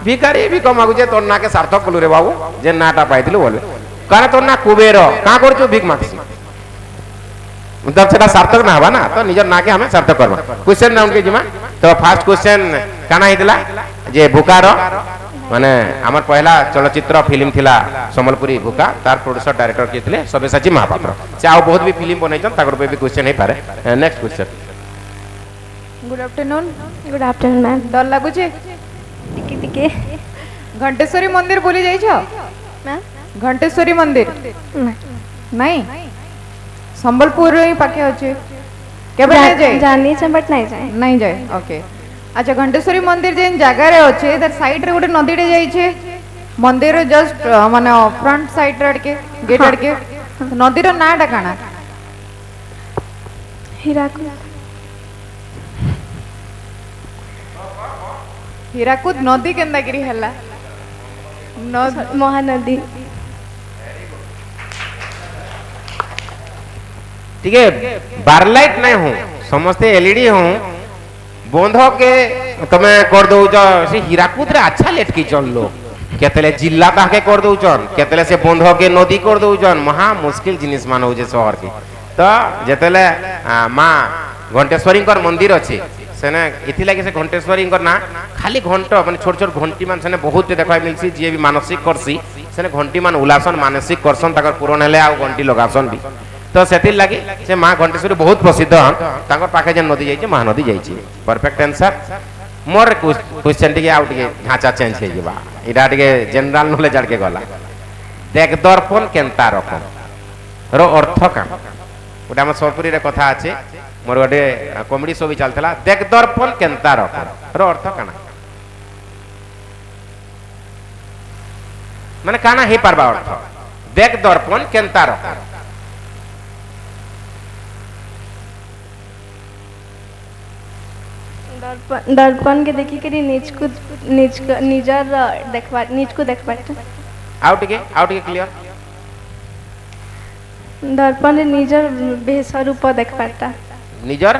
भिखारी भिको मागु जे तोर ना के सार्थक कोलु रे बाबू जे नाटा पाइथिलु बोले काना तोर ना कुबेर का करछु भिक मागसी मतलब सेटा सार्थक ना हबा ना तो निजर ना के हमें सार्थक करबा क्वेश्चन राउंड के जिमा तो फर्स्ट क्वेश्चन काना हितला जे बुकार माने हमर पहला चलचित्र फिल्म थिला समलपुरी बुका तार प्रोड्यूसर डायरेक्टर के थिले सब्यसाची महापात्र से आ बहुत भी फिल्म बनैछन ताकर पे भी क्वेश्चन हे पारे next question good afternoon ma'am डर लागु छे टिके टिके घंटेश्वरी मंदिर बोली जाई छ मैम घंटेश्वरी मंदिर नहीं संबलपुर ही पाखे अच्छे केबे नहीं जाए जानी छ बट नहीं जाए ओके अच्छा घंटेश्वरी मंदिर जेन जगह रे अच्छे तर साइड रे गोटे नदी रे जाई छे मंदिर जस्ट माने फ्रंट साइड रे के गेट रे के नदी रो नाटा काना हीराकुद नदी केंदा गिरी हला महानदी ठीक है बारलाइट नहीं हूँ समस्ते एलईडी हूँ बंध के तमे कर दो से हीराकुद रे अच्छा लेट की चल लो केतले जिल्ला ताके कर दउचन केतले से बंध के नदी कर दउचन महा मुश्किल जिनिस मान हो जे शहर के तो जेतले मां घंटेश्वरी मंदिर अच्छे सेने इथि लागि से घंटेश्वरी ना खाली घंट माने छोट छोट घंटी मान सेने बहुत देखा मिलसी जे भी मानसिक करसी सेने घंटी मान उलासन मानसिक करसन ताकर पूर्ण हेले आ घंटी लगासन भी तो सेति लागि से मां घंटेश्वरी बहुत प्रसिद्ध हन ताकर पाखे जे नदी जाई महानदी जाई परफेक्ट आंसर मोर क्वेश्चन टिके आउट के ढांचा चेंज हे जेबा इडा टिके जनरल नॉलेज आड़ के गला देख दर्पण केनता रकम रो अर्थ का ओटा हम सरपुरी रे कथा আছে मोर गोटे कॉमेडी शो भी चलतला देख दर्पण केनता रकम रो अर्थ काना माने काना हे पारबा अर्थ देख दर्पण केनता रकम दर्पण के देखी के निजर देखबा नीच को देखबा आउट के क्लियर दर्पण निजर भेष रूप देखबाटा निजर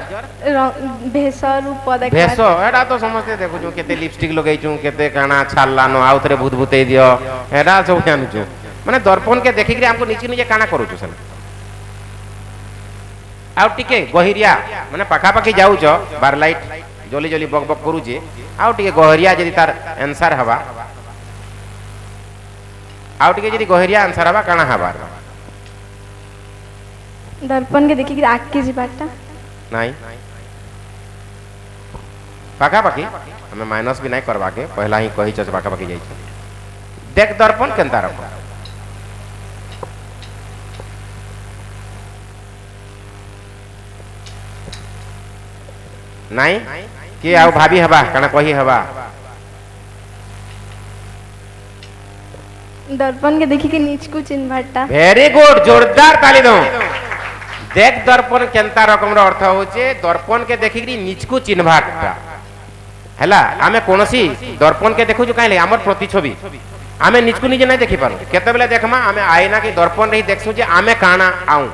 भेष रूप देखबा भेष एडा तो समझते देखु छु केते लिपस्टिक लगै छु केते काना छाल्लानो आउतरे भूत भूतै दियो एडा सब जानु छु माने दर्पण के देखि के हमको नीचे नीचे काना करू छु सन आउट टिके गहिरिया माने पाखा पाखी जाउ छ बार लाइट जली जली बक बक करू जे आउट टिके गहिरिया जदी तार आंसर हवा आउट टिके जदी गहिरिया आंसर हवा काना हवा दर्पण के देखि के आँख के जिबाटा नहीं पाखा पाखी हमें माइनस भी नहीं करवा के पहला ही कही छ पाखा पाखी जाई छ देख दर्पण केनता रकम नहीं कि आउ भाभी हवा कना कही हवा दर्पण के देखी के नीच को चिन्हबाटा वेरी गुड जोरदार ताली दो देख दर्पण केनता रकम रो अर्थ होचे दर्पण के देखि कि नीच को चिन्हबाटा हैला आमे कोनोसी दर्पण के देखु जो काई ले हमर प्रतिछवि आमे नीच को निजे नहीं देखि पारो केते बेले देखमा आमे आईना के दर्पण नहीं देखसु जे आमे काना आऊ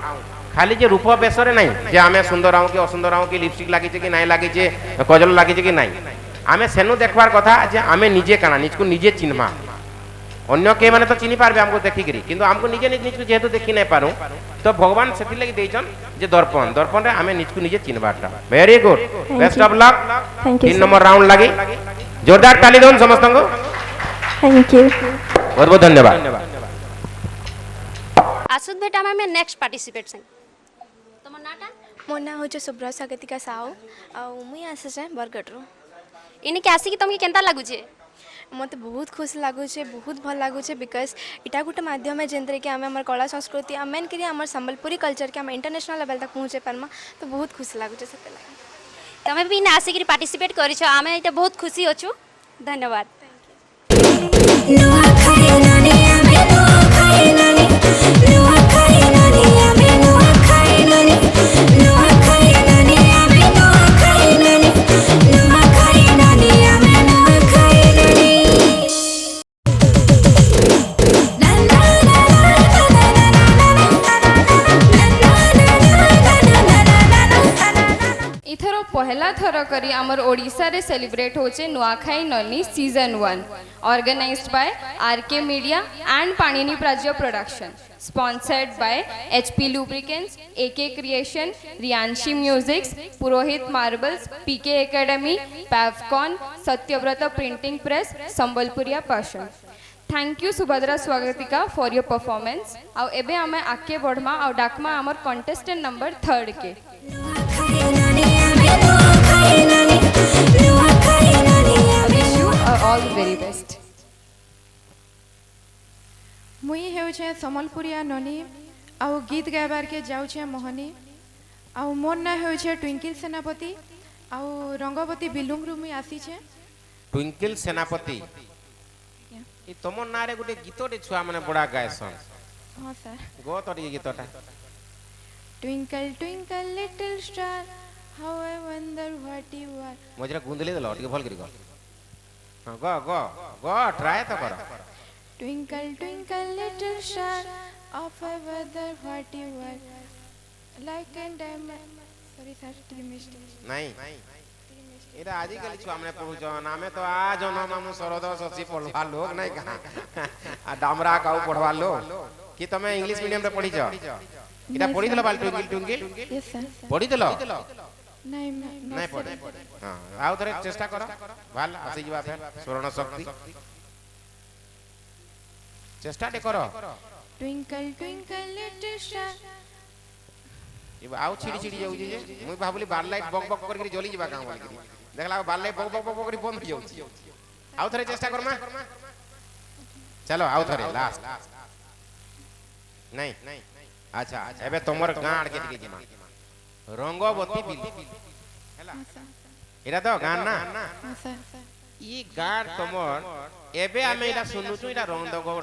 खाली जे रूप बेसरे नहीं जे आमे सुंदर आऊ कि असुंदर आऊ कि लिपस्टिक लागि कि नहीं लागि जे कजल लागि कि नहीं आमे सेनु देखबार कथा जे आमे निजे काना नीच को निजे चिन्हमा अन्य के माने तो चिन्हि पारबे हमको देखि करी किंतु हमको निजे नीच को जेहेतु देखि नहीं पारू तो भगवान सेति लागि देइछन जे दर्पण दर्पण रे आमे नीच को निजे चिन्हबाटा very good best of luck 3 number round लागि जोरदार ताली दोन समस्त को थैंक यू बहुत बहुत धन्यवाद आसुद भेटा में नेक्स्ट पार्टिसिपेट से तमर नाटा मो ना हो सुब्रत स्वागतिका साहू आ मुई आसे बरगढ़ इने के आसी कि तुमके केनता लागु छे मत बहुत खुश लगुचे बहुत भल लगुचे बिकज इटा गोटे माध्यम है जेनते कि आम कला संस्कृति आम मेन करी आम संबलपुरी कल्चर के आम इंटरनेशनल लेवल तक पहुँचे पार्मा तो बहुत खुश लगुचे से तमे भी इने आसी कि पार्टिसिपेट करिछ आमे इटा बहुत खुशी अछु धन्यवाद इथर पहला थर करी आमर ओडिशा रे सेलिब्रेट होचे Nuakhai Nani season 1 organised by RK media and Panini Pragya production sponsored by HP lubricants AK creation Riyanshi musics Purohit marbles PK academy पैवकॉन Satyabrata printing press Sambalpuria passion thank you Subhadra Swagatika for your performance आउ एबे आमे आके बढ़मा आउ डाकमा आमर कंटेस्टेंट नंबर 3 के ऑल वेरी बेस्ट मुई हेउछे समलपुरिया ननी आउ गीत गाइबार के जाउछे मोहनी आउ मोर ना हेउछे ट्विंकल सेनापति आउ रंगवती बिलुंगरु मुई आसीछे ट्विंकल सेनापति ई तमन नारे गुटे गीतटे छुआ माने बडा गायसन हां सर गो तोरी गीतटा twinkle twinkle little star how I wonder what you are मजरा गुंदले दलो टिके भल करी गो हां गो गो गो ट्राई तो कर twinkle twinkle little star of I wonder what you are like and diamond sorry sir टिके मिस्टेक नहीं एरा आजि कल छुआ माने पढु जन आमे तो आ जन मामु सरद ससी पढवा लोग नहीं कहा आ डामरा काउ पढवा लो कि तमे इंग्लिश मीडियम रे पढी छ इटा पढी दलो बाल ट्विंकल ट्विंकल यस सर पढी दलो नहीं नहीं पढे हां आउ थरे चेष्टा करो भाल आसी जवा फेर स्वर्ण शक्ति चेष्टा दे करो ट्विंकल ट्विंकल लिटिल स्टार ये आउ छिड़ी छिड़ी जाउ जे मुई भाबली बार लाइट बक बक करके जली जबा काम बोली देखला बार लाइट बक बक बक करी बंद हो जाउ आउ थरे चेष्टा करमा चलो आउ थरे लास्ट नहीं अच्छा एबे तमर गाड़ के टिके जिमा रंगवती बिल हैला एरा तो गान ना हां सर ई गाड़ तमर एबे आमे एटा सुनु छु एटा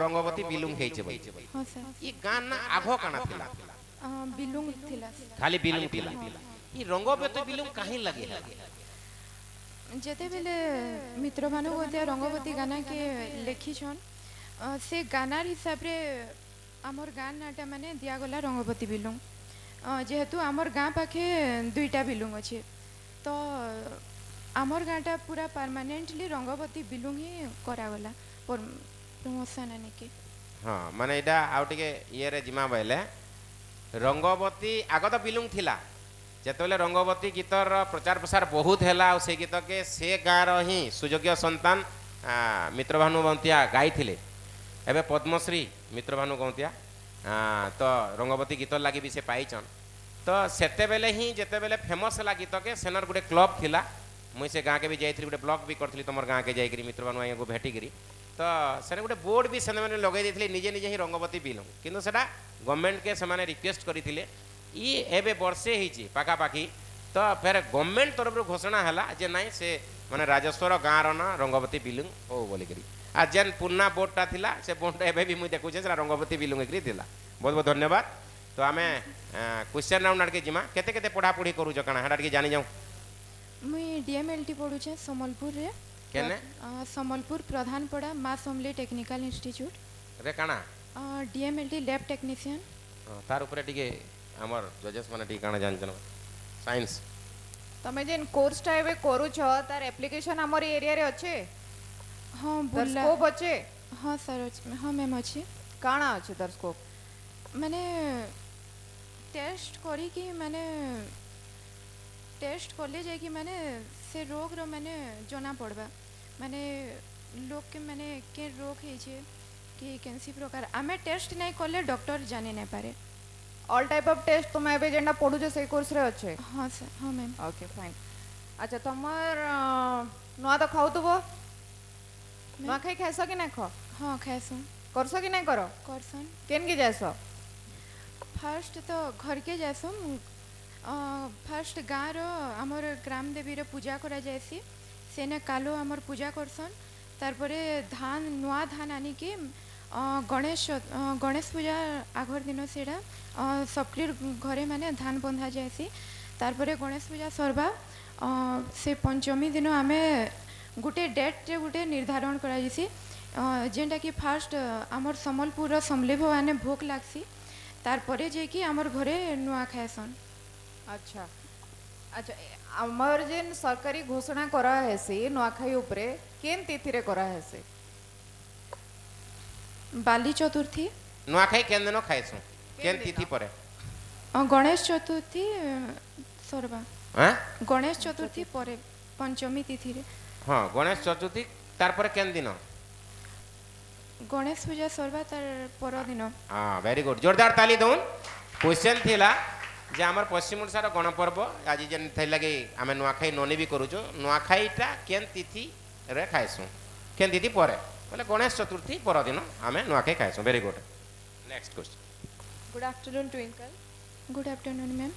रंगवती बिलुम खेइछे भाई हां सर ई गान ना आघो काना थिला बिलुंग थिला खाली बिलुम थिला ई रंगवती बिलुम काहे लागे जेते बेले मित्र भानु गोतिया रंगवती गाना के लेखी छन से गानार हिसाब रे आमर गान नाटा माने दिया गला रंगवती बिलुंग जेहेतु आमर गाँ पाखे 2टा बिलुंग अच्छे तो आमर गाँटा पूरा परमानेंटली रंगवती बिलुंग ही करागला प्रमोशन आने के हाँ माने एटा आउ टिके ये रे जिमा बइले रंगवती आग तो बिलुंग थिला जेतबेले रंगवती गीतर प्रचार प्रसार बहुत हैला और से गीत के से गाँव ही सुयोग्य संतान मित्रभानु गौंतिया गाई थिले एबे पद्मश्री मित्रभानु गौंतिया तो रंगवती गीत लगी भी से पाइछन तो सेते बेले ही जेते बेले फेमस हैला गीत के सेनर गुटे क्लब थिला मुई से गाँ के भी जाइथि गुटे ब्लॉग भी करथि तमर गाँ के जाइकरी मित्रभानु आइया को भेटी करी तो से गोटे बोर्ड भी से लगे देते निजे निजे ही रंगवती बिलूँ किंतु सेटा गवर्नमेंट के से रिक्वेस्ट करते ये एवं वर्षे ही पाखापाखि तो फिर गवर्नमेंट तरफ घोषणा है जे नाई से माने राजस्वर गाँव ना रंगवती बिलुंग हो बोलिक आ जेन पुराना बोर्डटा थिला से बोर्डटा एबे भी मुई देखुछे से रंगवती बिलुंग एकरी थिला। बहुत बहुत धन्यवाद। तो आमे क्वेश्चन राउंड आड़के जिमा केते केते पढ़ा पढ़ी करू जो काना हेडा के जानि जाऊ। मुई डीएमएलटी पढुछे सम्बलपुर रे केने सम्बलपुर प्रधानपड़ा माँ समले टेक्निकल इंस्टीट्यूट रे काना डीएमएलटी लैब टेक्नीशियन तार ऊपर टिके हमर जजेस माने टिके काना जानछन साइंस तमे जेन कोर्सटा एबे करू छ तार एप्लीकेशन हमर एरिया रे अच्छे। हाँ तार बुला स्कोप अच्छे। हाँ सर हाँ मैम अच्छी काना अच्छे तार स्कोप मैंने टेस्ट करी कि मैंने टेस्ट कले जाए कि मैंने से रोग रो मैंने जना पड़बा मैंने लोग के मैंने के रोग है कि कैंसी प्रकार आमे टेस्ट नहीं कले डॉक्टर जाने नहीं पारे। ऑल टाइप ऑफ टेस्ट तुम एबे जेंडा पढु जे से कोर्स रे अच्छे। हाँ सर हाँ मैम ओके फाइन। अच्छा तुमर नुआ तो खाऊ तो नुआ खाई खाइस कि नहीं खा हाँ खाएसु करस कि नहीं करो करसन केन की जायस फास्ट तो घर के जासु फास्ट गाँव रो आमर ग्राम देवी रो पूजा करा जाएसी सेने कालो आमर पूजा करसन तारपरे धान नुआ धान आनी के गणेश पूजा आगर दिन सेटा सबक्लिर घरे माने धान बंधा जाएसी तारपरे गणेश पूजा सरबा से पंचमी दिन आमे गोटे डेट रे गोटे निर्धारण करा जासी जेनटा कि फास्ट आमर सम्बलपुर समले भवाने भोग लागसी तारपरे जे कि आमर घरे नुआ खाएसन। अच्छा अच्छा आमर जेन सरकारी घोषणा करा है से नुआखाई उपरे केन तिथि रे करा है से बाली चतुर्थी नुआखाई केन दिन खाइसु केन तिथि परे गणेश चतुर्थी सरबा हां गणेश चतुर्थी परे पंचमी तिथि रे हां गणेश चतुर्थी तार परे केन दिन गणेश पूजा सरबा तार पर दिन। हाँ वेरी गुड जोरदार ताली दउन। क्वेश्चन थिला जे हमर पश्चिम ओडिसा रो गणपर्व आज जेन थैला कि आमे नुआखाई नोनी भी करूछु नुआखाईटा केन तिथि रे खाइसु केन तिथि परे बोले गणेश चतुर्थी पर दिन आमे नुआखाई खाइसु। Very good. Next question. Good afternoon Twinkle. Good afternoon ma'am.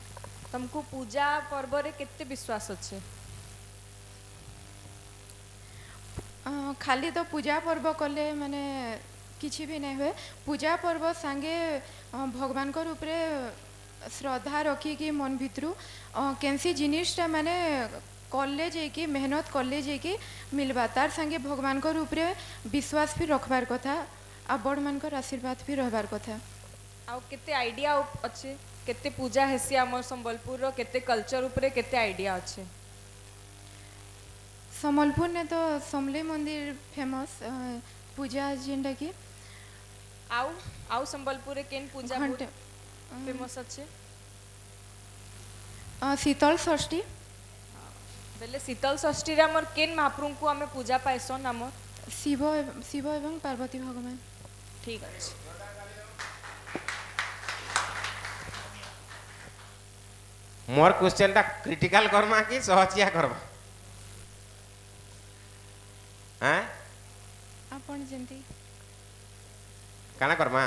तुमको पूजा पर्व रे केते विश्वास अच्छे खाली तो पूजा पर्व कले माने किसी भी नहीं हुए पूजा पर्व सांगे भगवान को ऊपरे श्रद्धा रखी कि मन भितरू कैंसी जिनिसटा माने कले जे मेहनत कले जे मिलवा तार संगे भगवान को ऊपरे विश्वास भी रखबार कथा आ बड़ मानकर आशीर्वाद भी रहबार कथा। आउ केते आइडिया अच्छे केते पूजा हेसी हमर संबलपुर रो केते कल्चर ऊपरे केते आइडिया अच्छे। सम्बलपुर ने तो समले मंदिर फेमस पूजा जेनटा कि आउ आउ संबलपुर रे केन पूजा फेमस अच्छे शीतल षष्ठी बेले शीतल षष्ठी रे हमर केन महाप्रभु को हमें पूजा पाइसन हमर शिव एवं पार्वती भगवान। ठीक अच्छे। मोर क्वेश्चन ता क्रिटिकल करमा कि सहजिया करबा हैं आपण जेंती काना करमा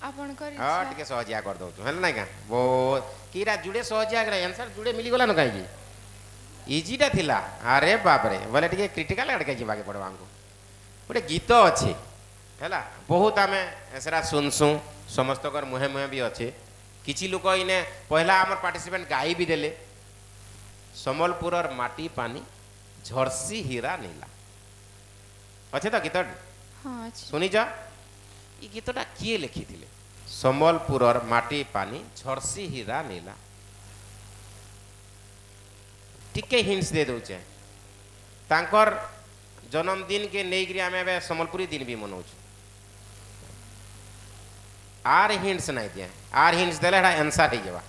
आपण कर हां टिके सहजिया कर दउ हेल नै का बहुत कीरा जुड़े सहजिया करे आंसर जुड़े मिली गला न काई की इजीटा थिला अरे बाप रे बोले टिके क्रिटिकल अडके जिबा के पड़वा हमको गोटे गीत अच्छे हैला बहुत आमे एसरा सुनसु समस्त कर मुहे मुहे भी अच्छे किछि लोक इने पहला हमर पार्टिसिपेंट गाई भी देले संबलपुरर माटी पानी झरसी हीरा नीला अच्छे तो गीत हाँ सुनी जा ये गीतटा किए लिखी थिले संबलपुरर माटी पानी झरसी हीरा नीला टिके हिंट्स दे दउचे तांकर जन्मदिन के नेइकरी आमे संबलपुरी दिन भी मनाउछु आर हिंट्स नहीं दिए आर हिंट्स देले आंसर हो जावा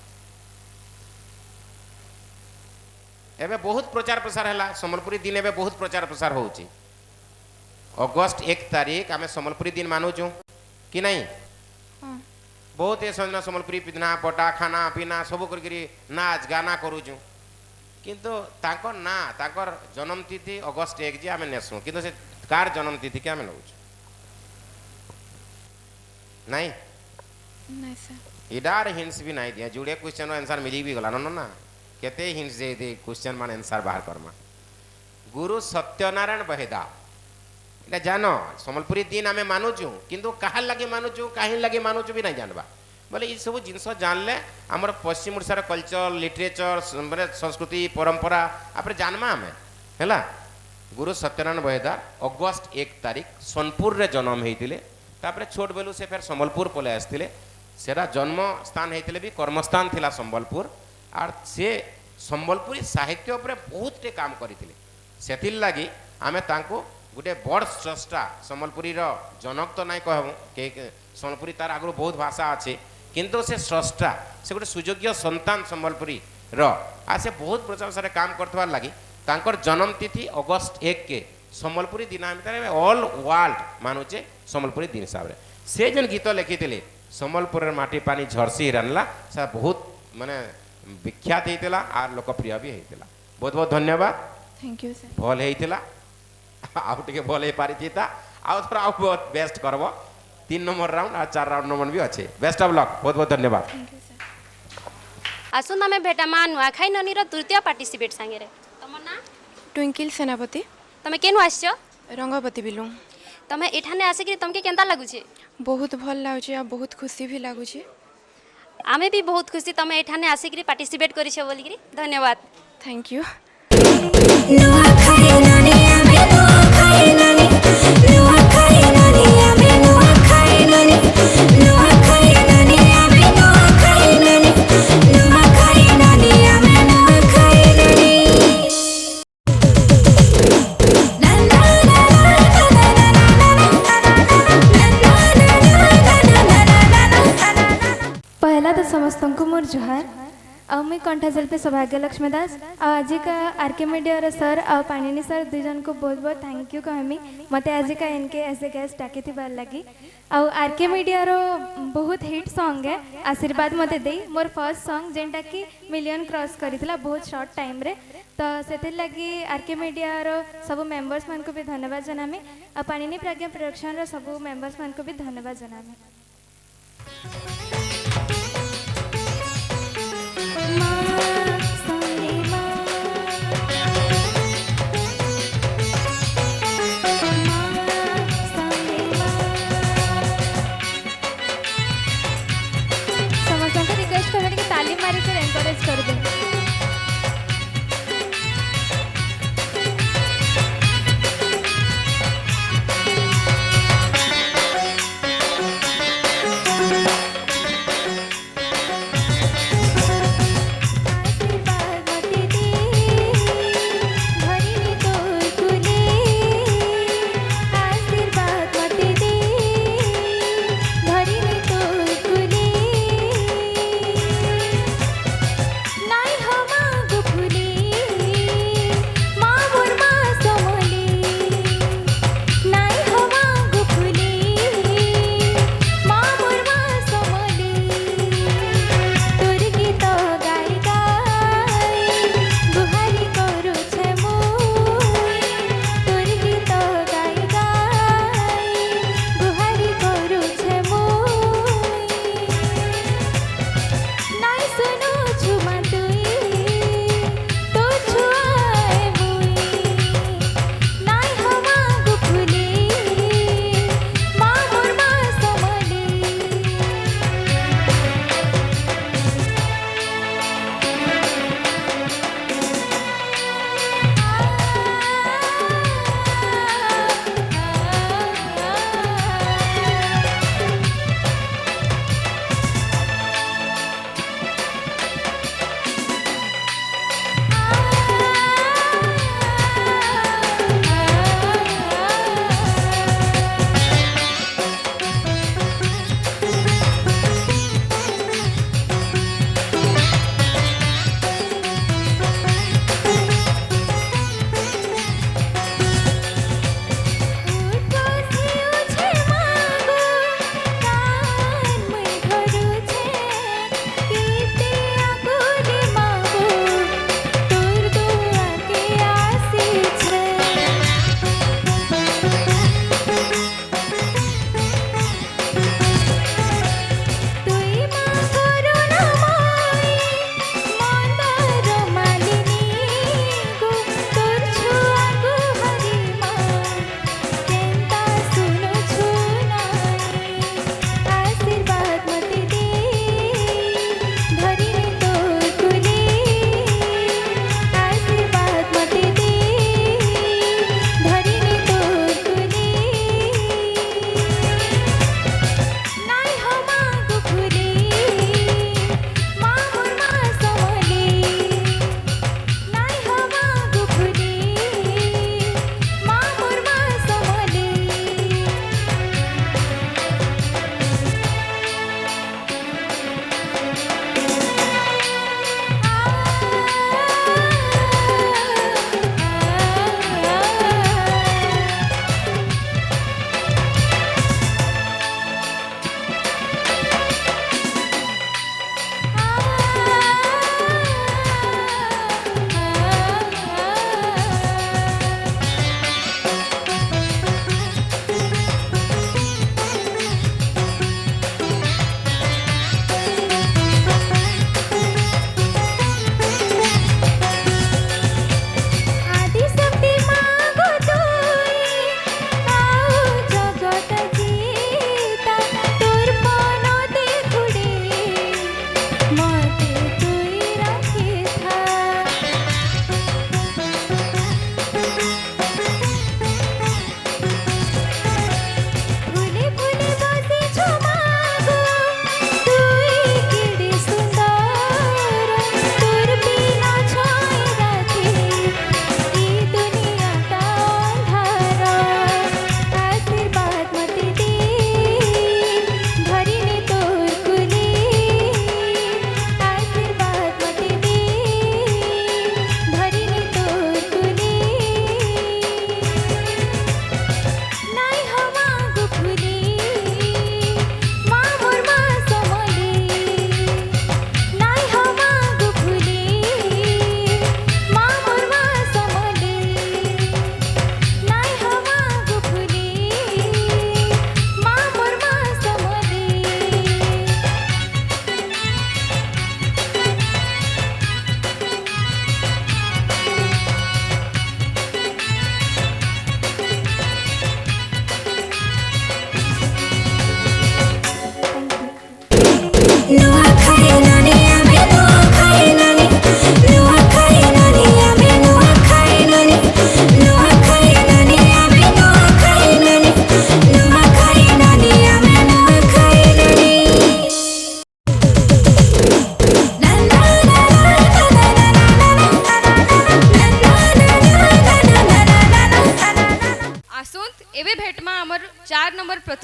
एबे बहुत प्रचार प्रसार है संबलपुरी दिन एबे बहुत प्रचार प्रसार होउची अगस्त 1 तारीख आमे संबलपुरी दिन मानुचु कि नहीं हाँ। बहुत ए संजना संबलपुरी पिधना पटा खाना पीना सब करकरी नाच गाना करूचु किंतु तांकर ना तांकर जन्म तिथि अगस्त 1 जे आमे नेसु किंतु से कार जन्म तिथि के आमे नउछु नहीं नहीं सर इडार हिंट्स भी नहीं दिया जुड़े क्वेश्चन आंसर मिली भी गला न ना केते हिंट्स दे दे क्वेश्चन मान आंसर बाहर करमा गुरु सत्यनारायण बहेदा इटा जानो संबलपुरी दिन आमे मानुचु किंतु काहा लगे मानुचु काहे लगे मानुचु भी नहीं जानबा बोले ये सब जिनस जानले हमर पश्चिम ओडिसा कल्चर लिटरेचर माने संस्कृति परंपरा आपरे जानमा आमे हैला गुरु सत्यनारायण बहेदा अगस्त 1 तारिख सोनपुर रे जन्म हेतिले तापरे छोट बेलू से फिर संबलपुर पले आसतिले सेरा जन्म स्थान हेतिले भी कर्मस्थान थिला संबलपुर आर से संबलपुरी साहित्य उपरे बहुत टे काम करिथिले सेथिल लागी आमे तांको गुटे बड़ स्रष्टा संबलपुरी रो जनक तो नहीं कहबो के संबलपुरी तार आगु बहुत भाषा अछि किंतु से स्रष्टा से गुटे सुयोग्य संतान संबलपुरी रो आ से बहुत प्रचार सारे काम करथवार लागी तांकर जन्म तिथि अगस्त 1 के संबलपुरी दिन में ऑल वर्ल्ड मानुचे संबलपुरी दिन हिसाब रे से जन गीत लिखिथिले संबलपुर माटी पानी झरसी हिरानला से बहुत माने विख्यात हेतिला आर लोकप्रिय भी हेतिला बहुत बहुत धन्यवाद थैंक यू सर भल हेतिला आउ टिके भल हे पारिचिता आउ थोड़ा आउ बहुत बेस्ट करबो 3 नंबर राउंड आ 4 राउंड नंबर भी अच्छे बेस्ट ऑफ लक बहुत बहुत धन्यवाद थैंक यू सर आसुन आमे भेटामा नुआखाई ननी रो तृतीय पार्टिसिपेट संगे रे तमर ना ट्विंकिल सेनापति तमे केनु आछो रंगपति बिलुं तमे एठाने आसे कि तमके केंता लागु छे बहुत भल लागुचे आ बहुत खुशी भी लागुचे आमे भी बहुत खुशी तमे एठाने आसे कि पार्टिसिपेट करि छे बोली कि धन्यवाद थैंक यू पहला तो समस्त को मोर जुहार आ मुई कंठा शिल्पी सौभाग्य लक्ष्मी दास आज का आरके मीडिया सर आ पाणिनी सर दुई जन को बहुत बहुत थैंक यू कहमी मते आज का इनके ऐसे गेस्ट डाकी थी बार लगी आरके मीडिया बहुत हिट सॉन्ग है आशीर्वाद मते दे मोर फर्स्ट सॉन्ग जेनटा कि मिलियन क्रॉस करितला बहुत शॉर्ट टाइम रे तो से लगी आरके मीडिया सब मेंबर्स मान को भी धन्यवाद जनामी आ पाणिनी प्रज्ञा प्रोडक्शन रो सब मेंबर्स मान को भी धन्यवाद जनामी रिक्वेस्ट कर कि ताली मारी कर एनकरेज कर दे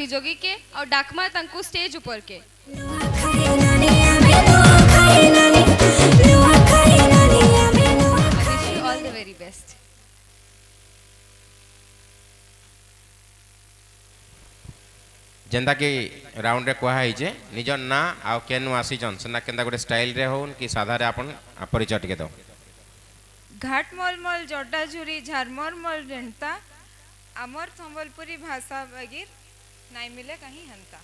प्रतियोगी के और डाकमा तंकु स्टेज ऊपर के ऑल द वेरी बेस्ट। जेंदा कि राउंड रे कहा है जे निज ना आ केनु आसीचन सेना केंदा गोटे स्टाइल रे होन कि साधा रे अपन परिचय टिके दो। घाट मल मल जड्डा झुरी झारमर मल रेंता आमर संबलपुरी भाषा बगिर नाई मिले कहीं हंता।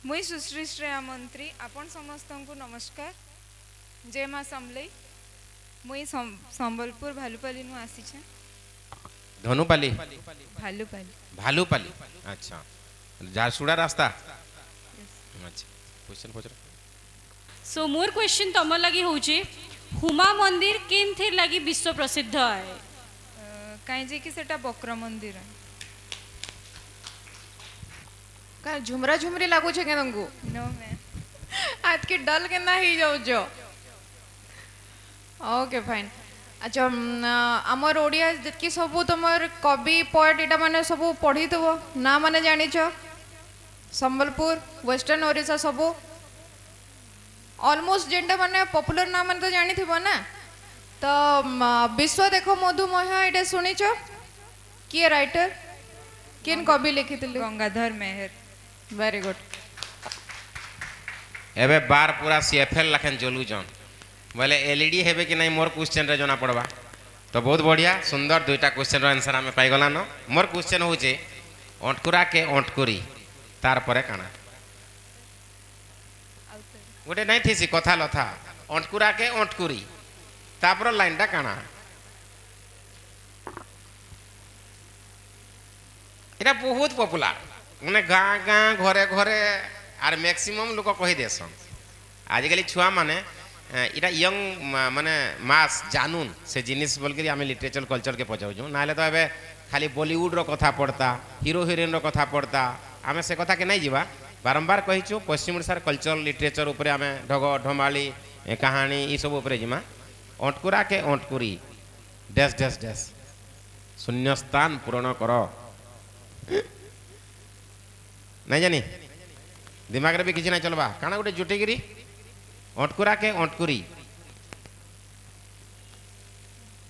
मुई सुश्री श्रेया मंत्री आपण समस्त को नमस्कार। जय माँ समलई। मुई संबलपुर भालुपाली नु आसी छे। धनुपाली भालुपाली भालुपाली अच्छा झारसुड़ा रास्ता अच्छा क्वेश्चन पूछ सो मोर क्वेश्चन तम लगी होचे हुमा मंदिर केन थे लगी विश्व प्रसिद्ध है कहीं जे कि सेटा बक्र मंदिर है का झुमरा झुमरी लागू छे के तंगु नो मैम आज के डल के ना ही जाऊ जो ओके फाइन। अच्छा आमर ओडिया जितकी सबू तुमर कवि पोएट इटा माने सबू पढ़ी देबो ना माने जानि छ संबलपुर वेस्टर्न ओडिशा सबू ऑलमोस्ट जेंडा माने पॉपुलर ना माने तो जानि थिबो ना तो विश्व देखो मधुमेह इटा सुनी छ किए राइटर किन कवि लिखिथिले गंगाधर मेहर वेरी गुड। एबे बार पूरा सीएफएल लखन जोलू जन बोले एलईडी हेबे कि नहीं मोर क्वेश्चन रे जना पड़वा तो बहुत बढ़िया सुंदर दुईटा क्वेश्चन रो आंसर हमें पाई गला न। मोर क्वेश्चन होचे अंटकुरा के अंटकुरी तार परे काना गोटे नहीं थीसी कथा लथा अंटकुरा के अंटकुरी तापर लाइन टा काना एटा बहुत पॉपुलर माने गाँ गाँ घरे घरे आर मैक्सिमम लोक कहि देसन आजिकल छुआ माने इटा यंग माने मास जानून से जिनिस बोल के आमे लिटरेचर कल्चर के पचाऊ ना तो एबे खाली बॉलीवुड रो कथा पड़ता हीरो हिरोइन रो कथा पड़ता आमे से कथा के नहीं जीवा बारंबार कहिछु पश्चिम ओडिशार कल्चर लिटरेचर ऊपर आमे ढग ढमाली कहानी ई सब ऊपर जिमा अंटकुरा के अंटकुरी डैश डैश डैश शून्यस्थान पूर्ण करो नहीं जानी दिमाग रे भी किछि नहीं चलबा काना गोटे जुटेगिरी अंटकुरा के अंटकुरी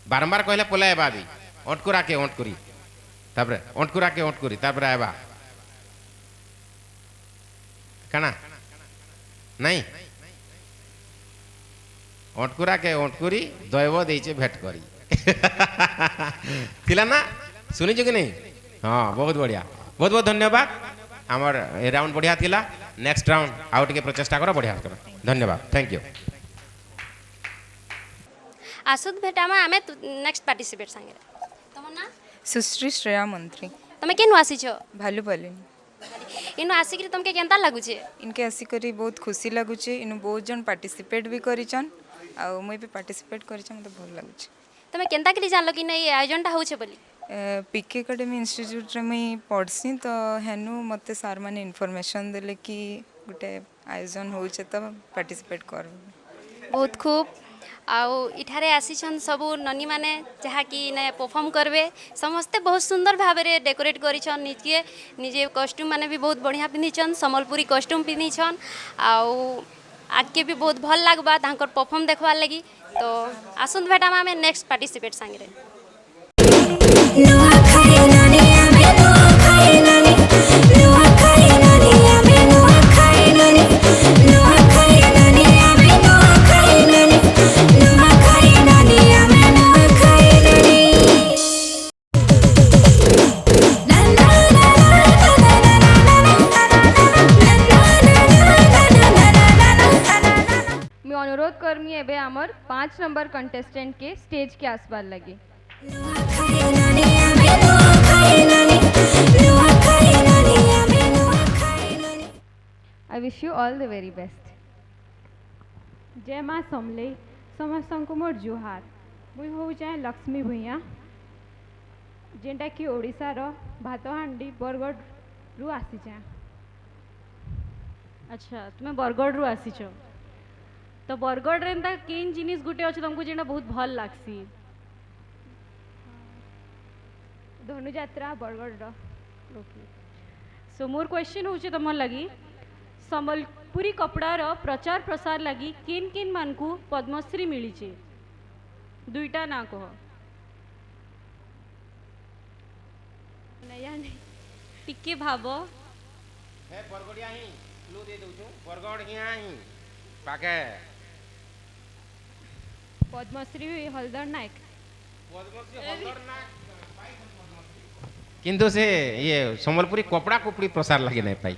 बारंबार कहले पोला एबा भी अंटकुरा के अंटकुरी तापरे अंटकुरा के अंटकुरी तापरे एबा काना नहीं अंटकुरा के अंटकुरी दैव देइचे भेट करी थिला ना सुनी कि नहीं हाँ बहुत बढ़िया बहुत बहुत धन्यवाद आमर ए राउंड बढ़िया थिला नेक्स्ट राउंड आउट के प्रचेष्टा करो बढ़िया करो धन्यवाद थैंक यू। आसुद भेटामा आमे नेक्स्ट पार्टिसिपेट संगे तमन ना सुश्री श्रेया मंत्री तमे केनु आसी छ भालुपाली इनु आसी कि तुमके केनता लागु छे इनके आसी करी बहुत खुशी लागु छे इनु बहुत जन पार्टिसिपेट भी करिचन आ मुई भी पार्टिसिपेट करिछ मते भल लागु छे तमे केनता कि जानलो कि नै आयोजनटा होउछे बोली पीके एकेडमी इंस्टीट्यूट रे मुई पढ़सी तो हेनु मते सार माने इन्फॉर्मेशन देले कि गुटे आयोजन होउछे तो पार्टिसिपेट कर बहुत खूब आउ इठारे आसीछन सबु ननी माने जहा कि ने परफॉर्म करबे समस्ते बहुत सुंदर भाबरे डेकोरेट करिछन निजे निजे कॉस्ट्यूम माने भी बहुत बढ़िया पिन्हिछन संबलपुरी कॉस्ट्यूम पिन्हिछन आउ आगे भी बहुत भल लागबा तांकर परफॉर्म देखबार लगी तो आसुन बेटा में नेक्स्ट पार्टिसिपेट संगे अनुरोध करमी एबे आमर 5 नंबर कंटेस्टेंट के स्टेज के आसपास लगे। I wish you all the very best. जय माँ समले समस्त को मोर जुहार मुई हो जाए लक्ष्मी भूया जेनटा कि ओडिशार भातहांडी बरगढ़ रु आसी जाए। अच्छा तुम्हें बरगढ़ रु आसीच तो बरगढ़ रे एंता केन जिनिस गुटे अछि तुमको जेना बहुत भल लागसी धनुयात्रा बरगढ़ रो सो मोर क्वेश्चन होचे तुम लगी संबलपुरी कपड़ार प्रचार प्रसार लगी किन किन मानकू पद्मश्री मिली छे दुईटा ना कह टिके भाव हे बरगड़िया ही क्लू दे दउछु बरगड़िया ही पाके पद्मश्री हलदर नायक पद्मश्री हलदर नायक किंतु से ये संबलपुरी कपड़ा कुपड़ी प्रसार लगे नहीं पाई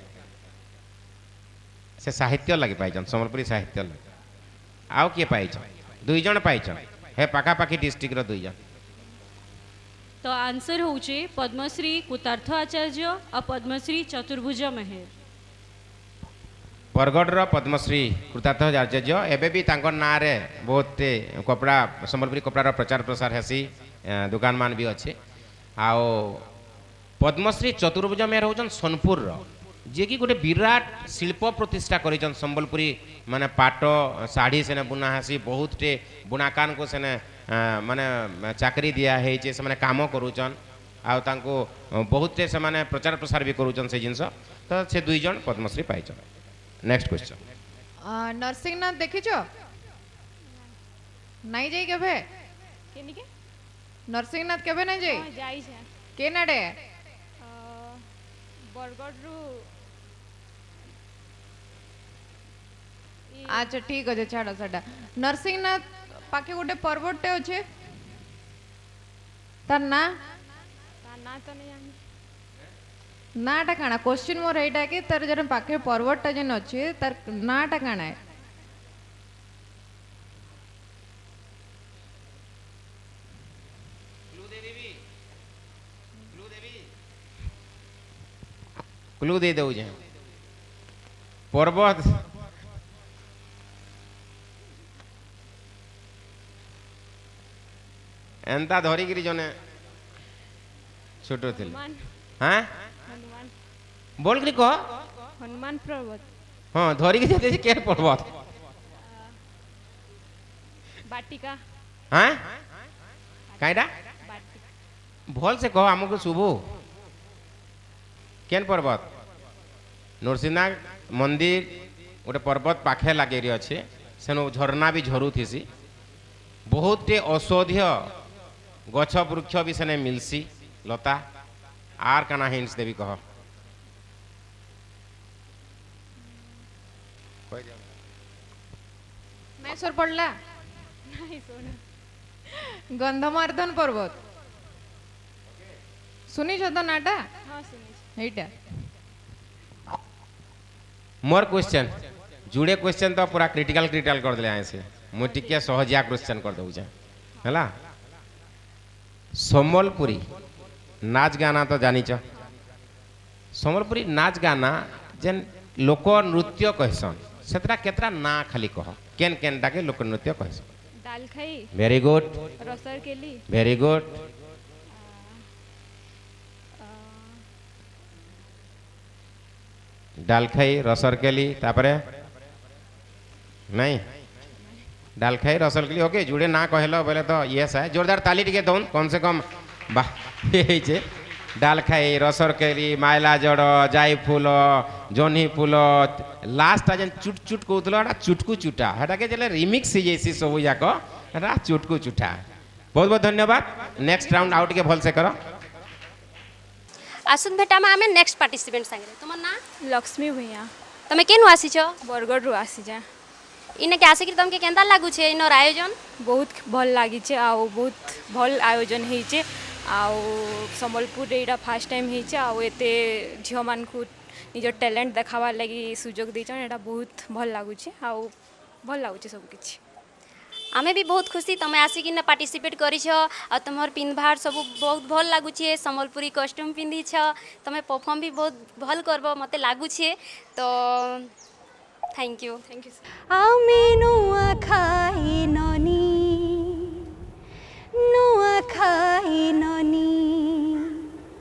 से साहित्य लगे पाई संबलपुरी साहित्य लगे आउ किए पाई दुई जन पाई हे पाखापाखि डिस्ट्रिक्ट रो दुई जन तो आंसर होचे पद्मश्री कुतार्थ आचार्य और पद्मश्री चतुर्भुज मेहर बरगढ़ पद्मश्री कृतार्थ आचार्य एबे भी तांकर ना रे बहुत कपड़ा संबलपुरी कपड़ार प्रचार प्रसार हेसी दुकान मान भी अच्छे आओ पद्मश्री चतुर्भुज मेहर होचन सोनपुर जे कि गोटे विराट शिल्प प्रतिष्ठा करिचन संबलपुरी माने पाट साड़ी सेने बुना हेसी बहुत टे बुनाकान को सेने माने चाकरी दिया है से माने काम करूचन आउ तांको बहुत टे से माने प्रचार प्रसार भी करूचन से जिंस तो से दुई जन पद्मश्री पाइचन नेक्स्ट क्वेश्चन नरसिंहनाथ देखिछो नहीं जाई केबे केनी के नरसिंहनाथ केबे नहीं जाई जाई छे के नाडे बरगढ़ रु अच्छा ठीक अच्छे छाड़ साडा नरसिंहनाथ पाखे गोटे पर्वतटे अच्छे तार ना ना तो नहीं जानी नाटा काना क्वेश्चन मोर एटा कि तार जन पाखे पर्वतटा जन अच्छे तार नाटा काना है क्लू दे दऊ जे पर्वत एंता धरिकी जने छोट थे हाँ बोल करी कह हनुमान पर्वत हाँ धरिकी जाते के पर्वत बाटिका हाँ कईटा भल से कह आमको शुभू केन पर्वत नरसिंहनाथ मंदिर गोटे पर्वत पाखे लगे अच्छे सेनु झरना भी झरू थी बहुत टे औषधीय गछ वृक्ष भी सेने मिलसी लता आर काना हिंट्स देवी कह नहीं सर पड़ला नहीं सुन गंधमार्दन पर्वत सुनी छ तो नाटा हां सुनी एटा मोर क्वेश्चन जुड़े क्वेश्चन तो पूरा क्रिटिकल कर दिले आए से मु टिके सहजिया क्वेश्चन कर दउ हला संबलपुरी नाच गाना तो जानी च संबलपुरी नाच गाना जेन लोक नृत्य कहसन सेतरा केतरा ना खाली कह केन केन डाके लोक नृत्य कहसन दाल खाई वेरी गुड रसर केली वेरी गुड डाल खाई रसर केली तापरे नहीं डाल खाई रसर केली ओके जुड़े ना कहलो बोले तो यस है जोरदार ताली टिके दउन कम से कम बा हे छे डाल खाई रसर केली मायला जड़ जाई फूल जह्नी फूल लास्ट जन चुट चुट कहतलो एटा चुटकू चुटा हेटा के जले रिमिक्स हो जैसी सब जाक एटा चुटकू चुटा बहुत बहुत धन्यवाद नेक्स्ट राउंड आउट के भल से करो आसुन भेटा में आमे नेक्स्ट पार्टिसिपेंट संगे तुम ना लक्ष्मी भैया तमे केनु आसी छ बरगढ़ रु आसी जा इने के आसे कि तुमके केंता लागु छे इनर आयोजन बहुत भल लागी छे आ बहुत भल आयोजन हेई छे आ संबलपुर एटा फर्स्ट टाइम हेई छे आ एते झियो मान को निजर टैलेंट देखावा लागि सुजोग दैछन एटा बहुत भल लागु छे आ भल लागु छे सब किछि आमे भी बहुत खुशी तमे आसी कि पार्टिसिपेट करी छ आ तमर पिनभार सब बहुत भल लागु छे संबलपुरी कॉस्ट्यूम पिंदी छ तमे परफॉर्म भी बहुत भल करबो मते लागु छे तो थैंक यू आमी नुआ खाई न